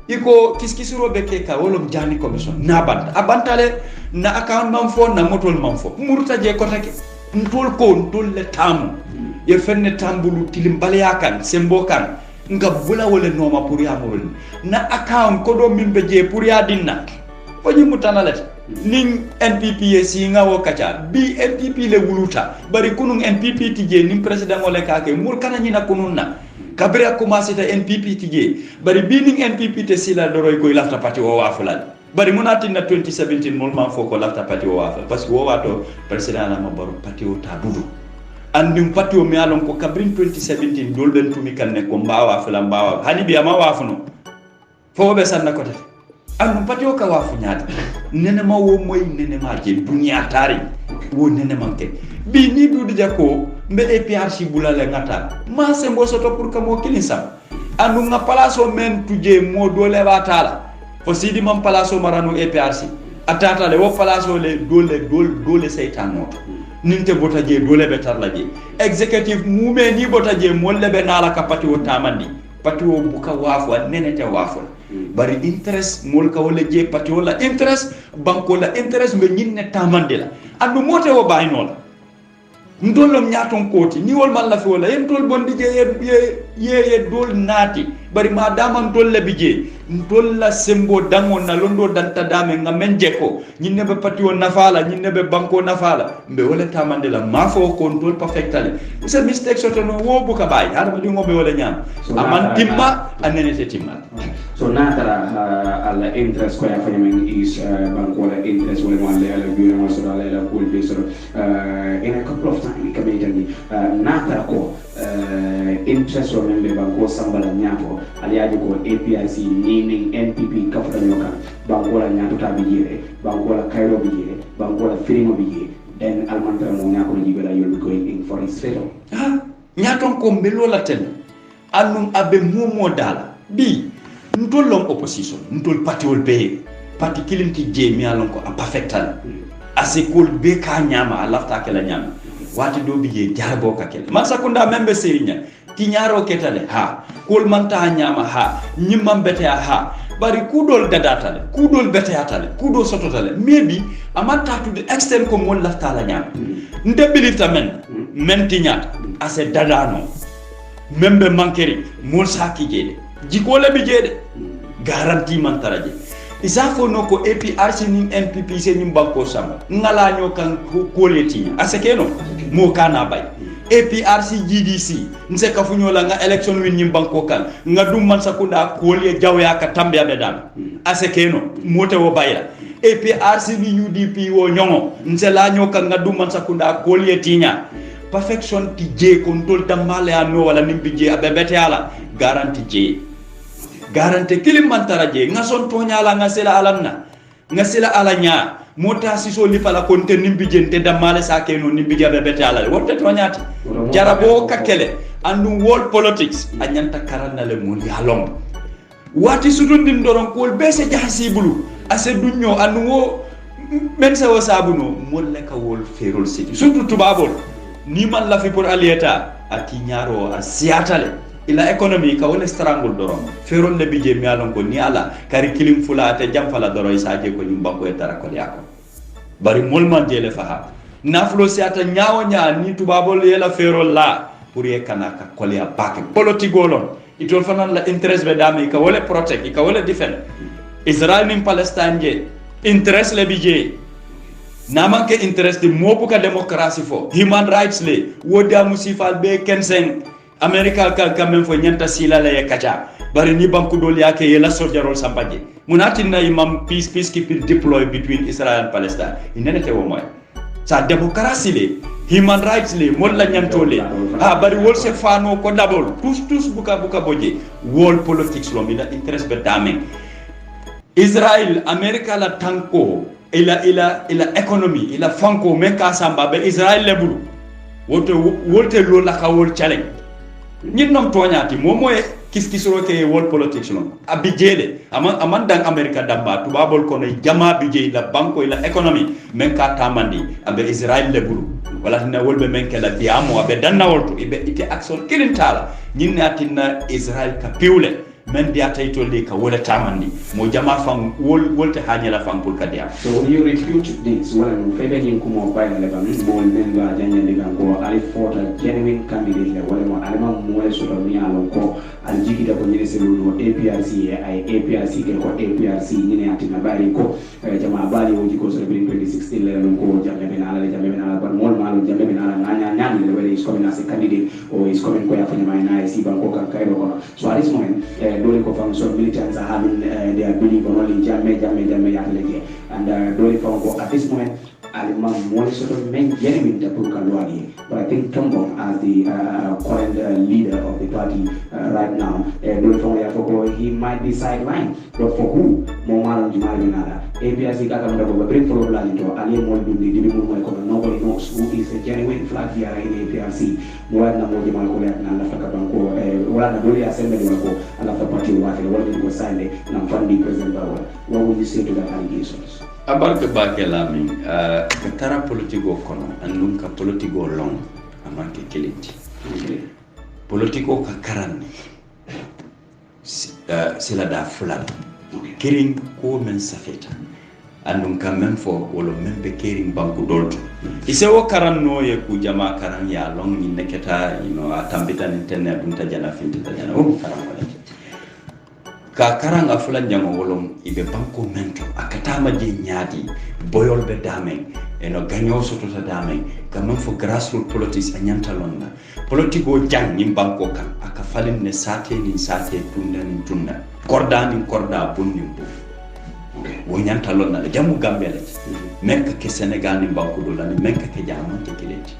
iko kiskisuro beke ka wolom jani commission na band abantale na account mamfo na motol mamfo murta je ko take ntol le tamu ye fenne tambulu tilimbale yakan sembo kan nga bula wala noma pour ya murul na account ko do min be je pour ya dinna ko nyimu tanalati ning NPP si nga wo kacha bi NPP le wuluta bari kunun NPP tije ning president wala kake mur kana nyina kununna kabira commencé ta NPP tije bari bi ning NPP te sila doroy koy lafta parti o wafulal bari munati na 2017 molman foko lafta parti o wafal parce que wo wato president la mabaro parti o ta dudu andum parti o mi alon ko kabrin 2017 dolben tumi kanne ko mbawa fula mbawa hani bi ama wafuno fo be sanna ko tati anu patio ka wafu nyaata nenema wo moy nenema je dunya tari wo nenema ke bi ni du dija ko mbe APRC bulale ngata ma se mbo soto pour que mo kilisam anu nga palaso men tuje mo dole batala fo sidi mam palaso maranu APRC atata le wo palaso le dole seytan noto ninte bota je dole be tarla je executive mume ni bota je molle be nala ka pati o tamandi pati o buka wafu nenete wafu bari interest mol ka wala je pati wala interest banko la interest mbe nyinne tamande la andu mote wo bayno la ndolom nyaton koti ni wol man la fi wala en tol bondi je ye dol nati bari ma dama dolle bije dolla sembo dango na londo danta dame ngamen jeko nyinne be pati won nafala nyinne be banko nafala mbe wala tamande la ma fo control perfectly c'est mistake soto no wo buka bay hada di ngobe wala nyam aman timma anene te timma so natara alla interest ko ya fanyamen is banko la interest wala mo ala bureau so ala la cool be so in a couple of time kamejani natara ko interest o membe banko sambala nyato aliaji ko APRC meaning NPP kafuta nyoka banko la nyato tabijire banko la Cairo bijire banko la Firimo bijire then almantara mo nyako jibela you'll be going in for his fatal nyaton ko mbelo la ten anum abe momo dala bi ntol long opposition ntol patiol be parti kilimti je mi alon ko a perfectal asekol be ka nyama alafta kala nyama wati do biye jarbo ka kele man sakunda membe serinya ti nyaro ketale ha kol manta nyama ha nyimam bete ha bari kudol dadatale kudol bete atale kudol sototale maybe amata to the extent ko mon lafta la nyama ndebilita men ti nyata ase dadano membe mankeri mol saki jede jikole bi jede garanti man taraje isafo no ko APRC ni NPP se ni banko sama ngala nyo kan ko leti asekeno mo kana bay APRC GDC nse ka funyo la nga election win ni banko kan nga dum man sakunda ko le jawya ka tambe abedan asekeno mote wo bayla APRC ni UDP wo nyongo nse la nyo kan nga dum man sakunda ko le tinya perfection ti je control tamale ano wala nimbi je abebete ala garanti je garante kilim mantaraje ngason tonyala ngasela alanna ngasela alanya mota siso lipala konte nimbijente damale sakeno nimbija bebete ala wotte tonyati jarabo kakele andu world politics anyanta karana le mun yalom wati sudundin doron ko bese jahsibulu ase dunyo anu wo men sa wasabuno molle ka wol ferol siti surtout tubabol ni man la fi pour alieta ati nyaro asiatale ila economy ka wala strangle doron ferol le bije mi alon ko ni ala kari kilim fula te jam fala doro isaje ko nyum banko e tara ko yako bari molman jele faha naflo siata nyaawo nya ni tubabol yela ferol la pour ye kanaka kolya bak politigolon itol fanan la interest be dame ka wala protect ka wala defend Israel nim Palestine je interest le bije namanke interest de mobuka demokrasi fo human rights le woda musifal be kensen America ka men fo nyanta sila la yakacha bari ni banku dol yake yela sojarol sampaje munatin na imam peacekeeping deploy between Israel and Palestine inene wo moy sa demokrasi le human rights le molla nyanto le bari wol se fano ko dabol tous buka boje world politics lo mina interest be dame Israel America la tanko ila economy ila fanko meka samba be Israel le bulu wote lo la ka wol challenge ñin nom toñati momo e kiskisoro ke world politics non abijele aman dang America damba tubabol kono jama bije la banko ila economy men ka tamandi abe Israel le bulu wala na wolbe men ke la biamo abe danna wolto ibe ite action kilintala ñin natina Israel ka piwle men dia tayto le ka wala tamandi mo jama fam wolte hanyala fam pour kadia so when you refute this wala no febe nyin ko mo bayna le ban mo men la janya le ban ko ali fota genuine candidate le wala mo alima mo le so do mi alon ko al jigida ko nyine se luno APRC ay APRC ke ko APRC nyine atina bari ko jama bali o jiko so be 2016 le non ko jamme ben ala ban mo malo jamme ben ala nanya le wala is coming as a candidate or is coming ko ya fanya mai si ban ko kan kairo ko so at this moment dole ko fam so militants are having their belief on only jamme yatlege and dole fam ko at this moment alima mo sort of men genuine to pour kalwani but I think Tombong as the current leader of the party right now dole fam ya ko he might be sidelined but for who mo malan jumala nada APRC kaka ndo ko bring for la to ali mo dundi di mo ko nobody knows who is a genuine flag bearer in APRC mo na mo jumala ko na la faka banko wala na dole assembly ko ala fa party wa wala ko sale na fandi president Barrow. What would you say to that allegations? Abarka bakelamin katara politiko kono andum ka politiko long amanke kelenti politiko ka karanni sila da fulal kiring ko men safeta andum kam men fo wolo men be kiring banku dolto ise wo karanno ye ku jama karan ya long ni neketa atambita internet dum tajana finta tajana o karan wala ka karan afulan jango wolom ibe banko mento akatama je nyaadi boyol be damen eno ganyo soto ta damen kam fo grassroots politics anyanta lonna politiko jang ni banko kan aka falin ne sate tunda korda bunni bu wo nyanta lonna le jamu gambele mekka ke senegal ni banko do lani mekka ke jamante kileti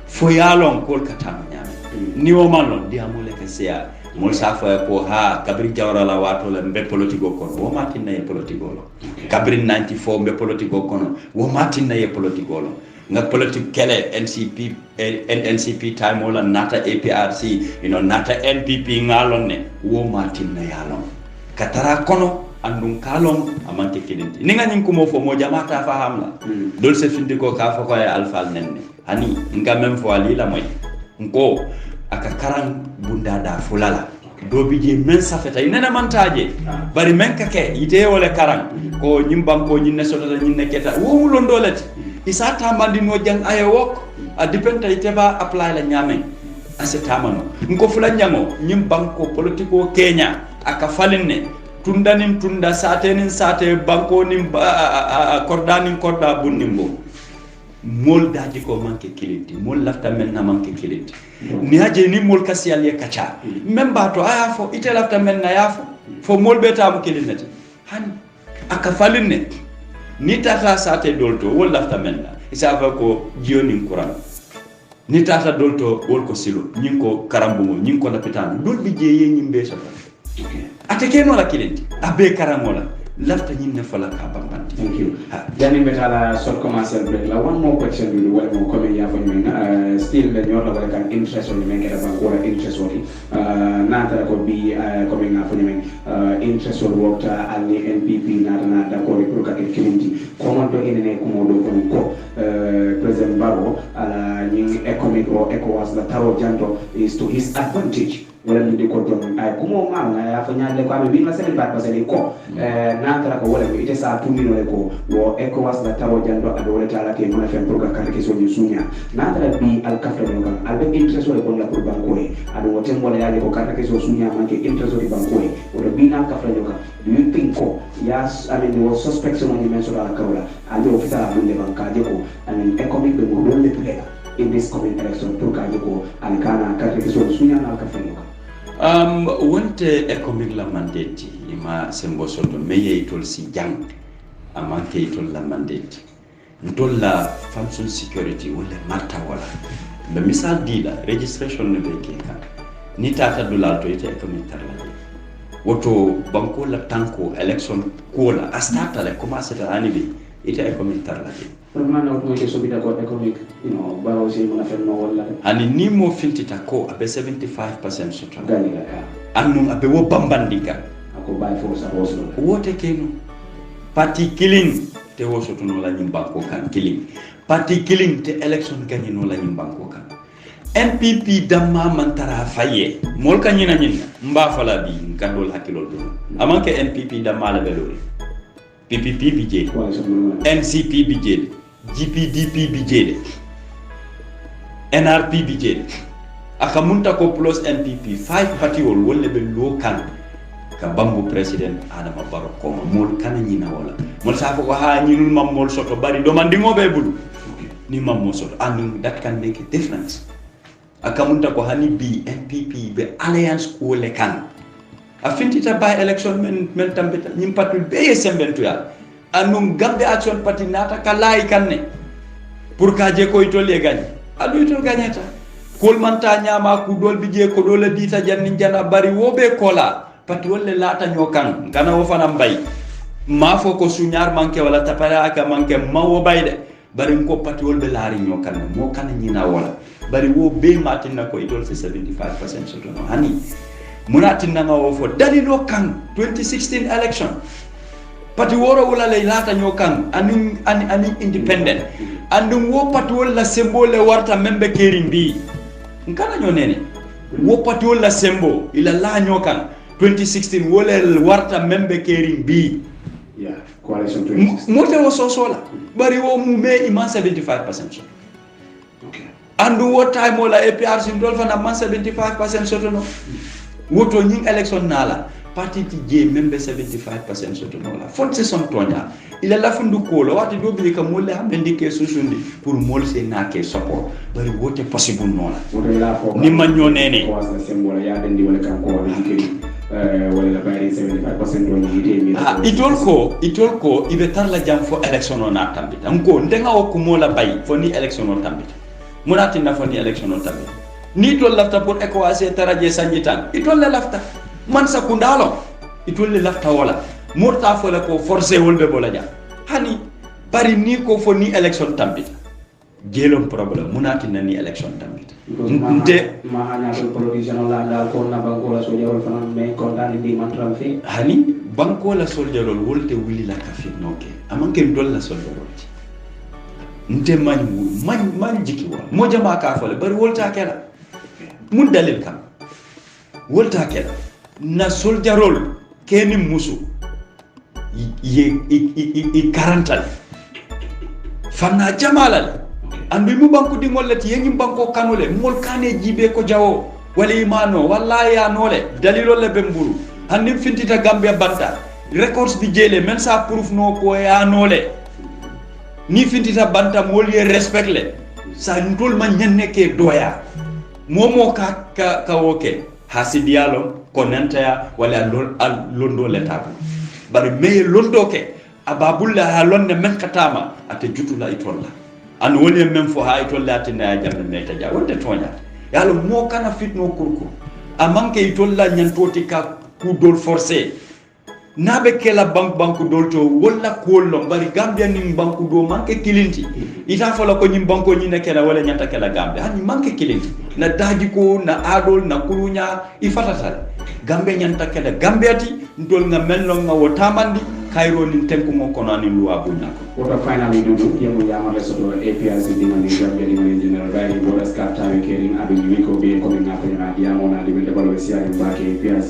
fo yalon kol katama nyame ni o malon di amule ke sia mo safa ko ha kabri jawra la wato le mbe politiko kono wo matin na ye politiko lo kabri 94 mbe politiko kono wo matin na ye politiko lo nga politique kele NCP time wala nata APRC nata NPP ngalon ne wo matin na yalon katara kono andun kalon amante kelenti ninga nyinko mo fo mo jamata fa hamla dol se findi ko ka fa ko ay alfal nenne hani nga même fo ali la moy nko aka karan bunda da fulala dobi je men safeta inena mantaje bari men kake ite wala karan ko nyimbam ko nyinne sotata nyinne keta wo mulon dolati isa tamandi no jang ayewok a dipenta iteba apply la nyame ase tamano nko fula nyango nyimbam ko politiko Kenya aka falinne tunda satenin sate banko nim korda bunnimbo mol daji ko manke kiliti mol lafta men na manke kiliti ni haje ni mol kasiyal ye kacha memba to aya fo ite lafta men na yafo fo mol beta am kilinati hani aka falinne ni tata sate dolto wol lafta men na isa fa ko jioni kuran ni tata dolto wol ko silo nyinko karambugo nyinko lapitano dol bi je ye nyimbe so atake no la kilinti abe karamola lafta nyinne fala ka bambandi. Thank you. Jani betala short commercial break. La one more question we will mo come ya for me. Still the nyola wala kan interest on men kera bankora interest on. Na tara ko bi coming na for men interest on water ali NPP na da ko pour ka kilinti. Comment to inene kumodo ko President Barrow ala nying economic or ECOWAS the taro janto is to his advantage. Wala ndi ko don ay kumo ma ya fa nyaale ko abe bi na 75% ko na tara ko wala ite sa tumino le ko wo ECOWAS la tawo jando ado wala tala ke mona fen proga kare ke so sunya na tara bi al kafre no kan albe interest wala ko la pour banko e ado wote wala yaale ko kare ke so sunya manke interest wala banko e wala bi na kafre no kan do you think ko yes I mean there was suspicion on the mention ala karola ado officer abunde banka je ko I mean economic be mo le play in this coming election pour ka je ko alikana kare ke so sunya na kafre no kan wonte economic la mandate ima sembo soto meye itol si jang amanke itol la mandate ntol la function security wala marta wala be misal dila registration ne be kan ni tata dulal to ite economic tarla woto banko la tanko election ko la astata le commencer ta ani be ite economic tarla Permana ko ke so bida ko economic baro si mona fen no wala ani ni mo fintita ko abe 75% soto gani ga ya annum abe wo bambandika ako by force aboslo wote kenu party killing te wo soto no la nyim banko kan killing party killing te election gagné no la nyim banko kan NPP damma mantara faye mol kanyina nyina mba fala bi ngandol hakilol do amanke NPP damma la belori PPP bije NCP bije GPDP bije NRP bije akamunta ko plus NPP 5 party wol wolle be local ka bambu president Adama Barrow ko mol kana nyina wala mol safo ko ha nyinul mam mol soto bari do man dingo be bulu ni mam mo soto and that can make a difference akamunta ko hani bi NPP be alliance ko le kan afintita by election men tambita nyim patul be sembentu ya anum gambe action party nata kalai kanne pour ka je ko itol e gagne adu itol gagnata kol manta nyama ku dol bi je ko dole dita janni jana bari wobe kola pati wolle lata nyokan kana wo fana mbay ma fo ko suñar manke wala tapara aka manke mawo bayde bari ko patiwol be laari ñokan mo kan ñina wala bari wo be matinna ko itol se 75% soto no hani munatinna ngawo fo dalilo kan 2016 election pati woro wala lay lata ñokan ani independent andum wo patiwol la symbole warta membe kerin bi nkana ñonene wo patiwol la sembo ila la ñokan 2016 wolel warta membe kerin bi yeah coalition 2016 mote wo sosola bari wo mu me iman 75% okay andu wo time wala APRC ndol fana man 75% soto no woto ñing election nala parti ti je membe 75% soto no la fonse son tonya ila la fundu ko lo wati do bi ka molle hambe ndike susundi pour mol se nake support bari wote possible no la woto ila fo ni man ñonene ko wasa symbole ya dendi wala kan ko wala kiri wala la bari 75% do yite mi itol ko ibe tar la jam fo election o na tambita ngo ndenga o ko mola bay fo ni election o tambita munati na fo ni election o tambita ni tol lafta pour ECOWAS taraje sanjitan itol la lafta man sakundalo itol le lafta wala murta fo la ko forcer wolbe bola ja hani bari ni ko fo ni election tambita jelom problème munati na ni election tambita nte ma hanya to politician la dal ko na banko la sojarol fana me ko dani di mantram fi hani banko la sojarol wolte wuli la kafit noke amanke dol la sojarol nte man jiki wa mo jama ka fole bari wolta kala mun dalil kam wolta kala na sojarol keni musu i karantal fanna jamalal ambi mu banku di ngollati yengi banko kanole mol kane jibe ko jawo wala imano wallahi ya nole dalilo le bemburu handim fintita gambia banta records di jele men sa proof no ko ya nole ni fintita banta mol ye respect le sa ndol man nyanne ke doya momo ka woke hasidialo konenta wala londo le tabu bari me londo ke ababulla halonne men katama ate jutula itolla an woni men fo hay to latina ya jambe meta ja wonde tonya yalo mo kana fitno kurku amanke itolla nyantoti ka ku dol forcé nabe kela banku dol to wala kollo bari gambia ni banku do manke kilinti ita fola ko nyim banko nyi ne kela wala nyanta kela gambia hani manke kilinti na daji ko na adol na kulunya ifatatal gambia nyanta kela gambiati ndol nga mello nga wotamandi kairo ni tenku mo kono ni luwa bunya ko woto finally dudu yemo yamare soto APRC dimani gambia dimani general bari bodas ka tawe kerin abe ni ko be ko na ko na diamo na libe de balo siya ba ke APRC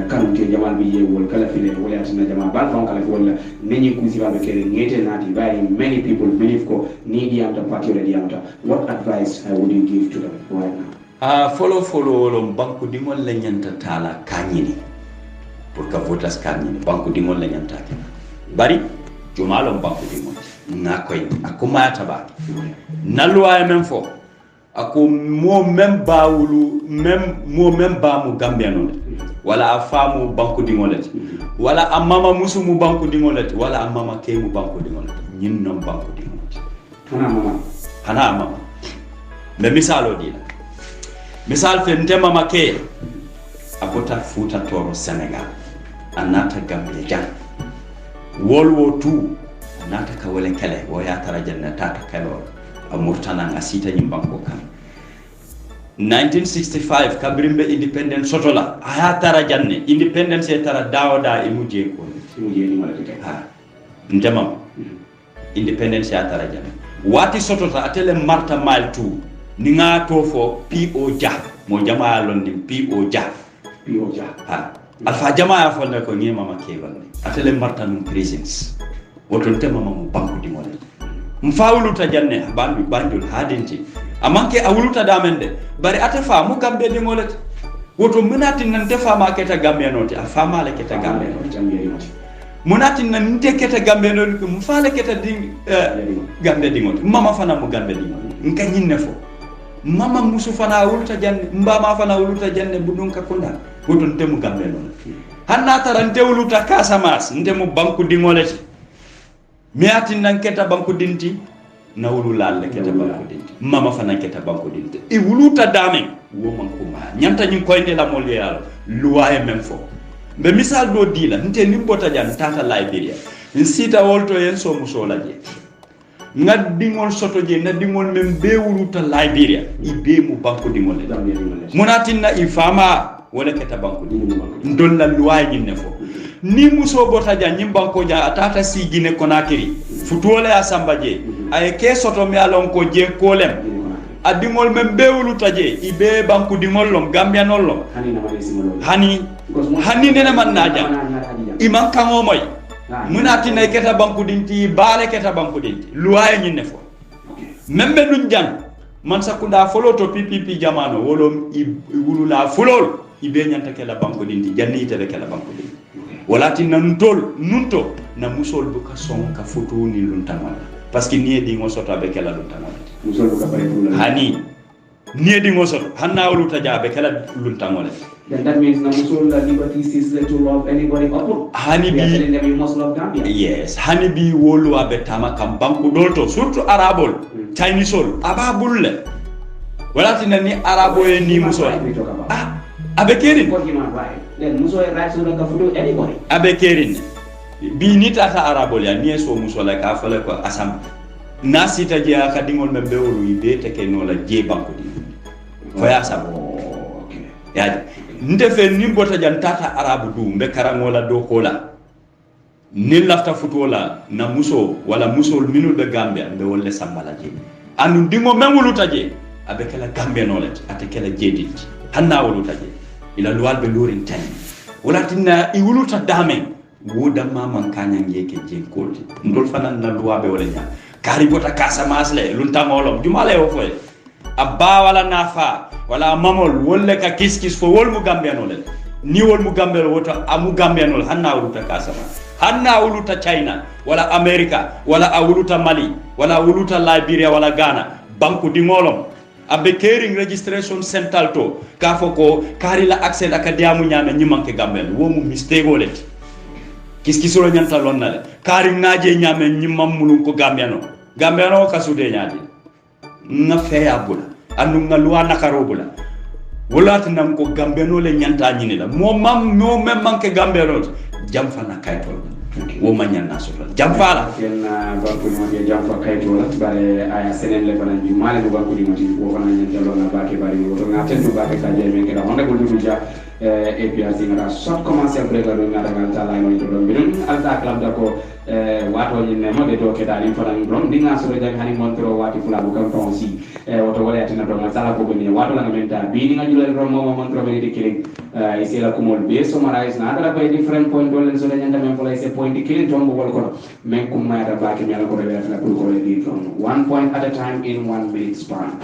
kan ke jamal bi yewol kala file wala tina jamal ban fon kala wala neni ku siba be kerin ngete na di bari many people believe ko ni diamta party wala diamta what advice would you give to them right now follow lo banku dimol la nyanta tala kanyini pour que votas kanyini banku dimol la nyanta kena bari jumalo banku dimol na koy akuma taba na loi même fo ako mo même bawulu même ba mu gambia non wala afamu banku dimolati wala amama musu mu banku dimolati wala amama ke mu banku dimolati nyin non banku dimolati hana mama be misalo dila misal fe ndema make akota futa toro Senegal anata gambia jan wolwo tu anata ka welen kale wo ya tara janna tata kalo amurtana ngasita nyimbanko kan 1965 kabrimbe independent sotola aya tara janne independence e tara dawda e mujje ko mujje ni mala tete ha ndema independence ya tara janne wati sotota atele marta mile 2 ni nga tofo PO ja mo jamaa londi PO ja ha alfa jamaa fo ne ko ngi mama kebal atele marta num presence woto tema mama banku di mole mfawuluta janne banjul hadinti amanke awuluta damende bari atafa mu gambe di mole woto munati nan defa ma keta gambe noti afama le keta gambe noti munati nan de keta gambe noti mu fale keta di gambe di mole mama fana mu gambe di nka nyinne fo mama musu fana wuluta janne mbama fana wuluta janne budun ka kunda woto ndemu gambe non hanna tarante wuluta kasamas ndemu banku dingoleti miati nan keta banku dinti na wululal keta banku dinti mama fana keta banku dinti e wuluta dame wo man kuma nyanta nyin koyde la mol yalo luwaye men fo be misal do dila nte nimbota jan tata Liberia nsita wolto yen so musola je ngaddingol soto je naddingol men be wuluta Liberia ibe mu banko dingol munatinna ifama wala keta banko ndolla luway nyinne fo ni muso bota jan nyim banko ja atata si Guinée Conakry futole asamba je ay ke soto mi alon ko je kolem addingol men be wuluta je ibe banko dingol lom Gambia non lom hani nena man naja iman kango moy munati nay keta banku dinti baale keta banku dinti luwaye nyinne fo membe dun jang man sakunda folo to PPP jamano wolom wulula fulol ibe nyanta kala banku dinti janni tele kala banku dinti walati nunto na musol buka son ka foto ni luntangal parce que nie di ngosota be kala luntangal musol buka pare hani nie di ngosoto hanna wuluta jabe kala luntangal. Then that means na musul liberty sees to love anybody upon. Hanibi, we must love Gambia. Yes, hanibi wolu abetama kam banku dolto surtout arabol Chinese sol ababulle. Wala tinani arabo e ni musul. Ah, abekerin. Then musul rights to the anybody. Abekerin. Bi ni tata arabol ya ni so musul ka fale ko asam. Nasi taje ka dingol membe wolu ibe teke no la je banku di. Foya sabo. Ya ndefe nimbota jan tata arabu du mbe karangola do kola ni lafta futola na muso wala musol minul be Gambia mbe wolle sambala je anu dingo memulu taje abe kala Gambia nolet ate kala jedit hanna wulu taje ila luwal be lorin tan wala tinna I wuluta dame woda mama kanya ngeke je kolti ndol fanan na luwa be wala nya kari bota kasa masle lunta ngolom jumale o foy abba wala nafa wala mamol wolle ka kiskis fo wol mu Gambianol ni wol mu Gambel woto amu Gambianol hanna wuluta kasama hanna wuluta China wala America wala wuluta Mali wala wuluta Liberia wala Ghana banku di ngolom abe caring registration central to ka foko kari la accès akadiamu nyame nyimanke Gambel wo mu mistake wolet kiskisolo nyanta lonnale kari ngaje nyame nyimam mulun ko Gambiano kasude nyaade nga feya bula andu nga luwa nakarobula wala tinam ko Gambeno le nyanta nyini la mo mem manke Gambeno jamfa na kaytol wo manyana so jamfa la ken banku mo je jamfa kaytol bare aya senen le fana bi male do banku di moti wo fana nyanta lo na baake bari wo nga tendu baake ka je men ke da honde ko du ja APRC ngara short commercial break la do ngara ngata la no do mbirun alta club da ko wato nyinne mo de do ke dali fana ngrom dinga so de hani montro wati fula bu kam ton si woto wala atina do ngasala ko ni wato la ngamenta bi ni ngajula ro mo montro be de killing isela ko mol be summarize na dara ko different point do len so de nyanda men pola se point de killing tombo wala ko men kum ma da ba ke mi ala ko be atana ko di 1 point at a time in 1 minute span.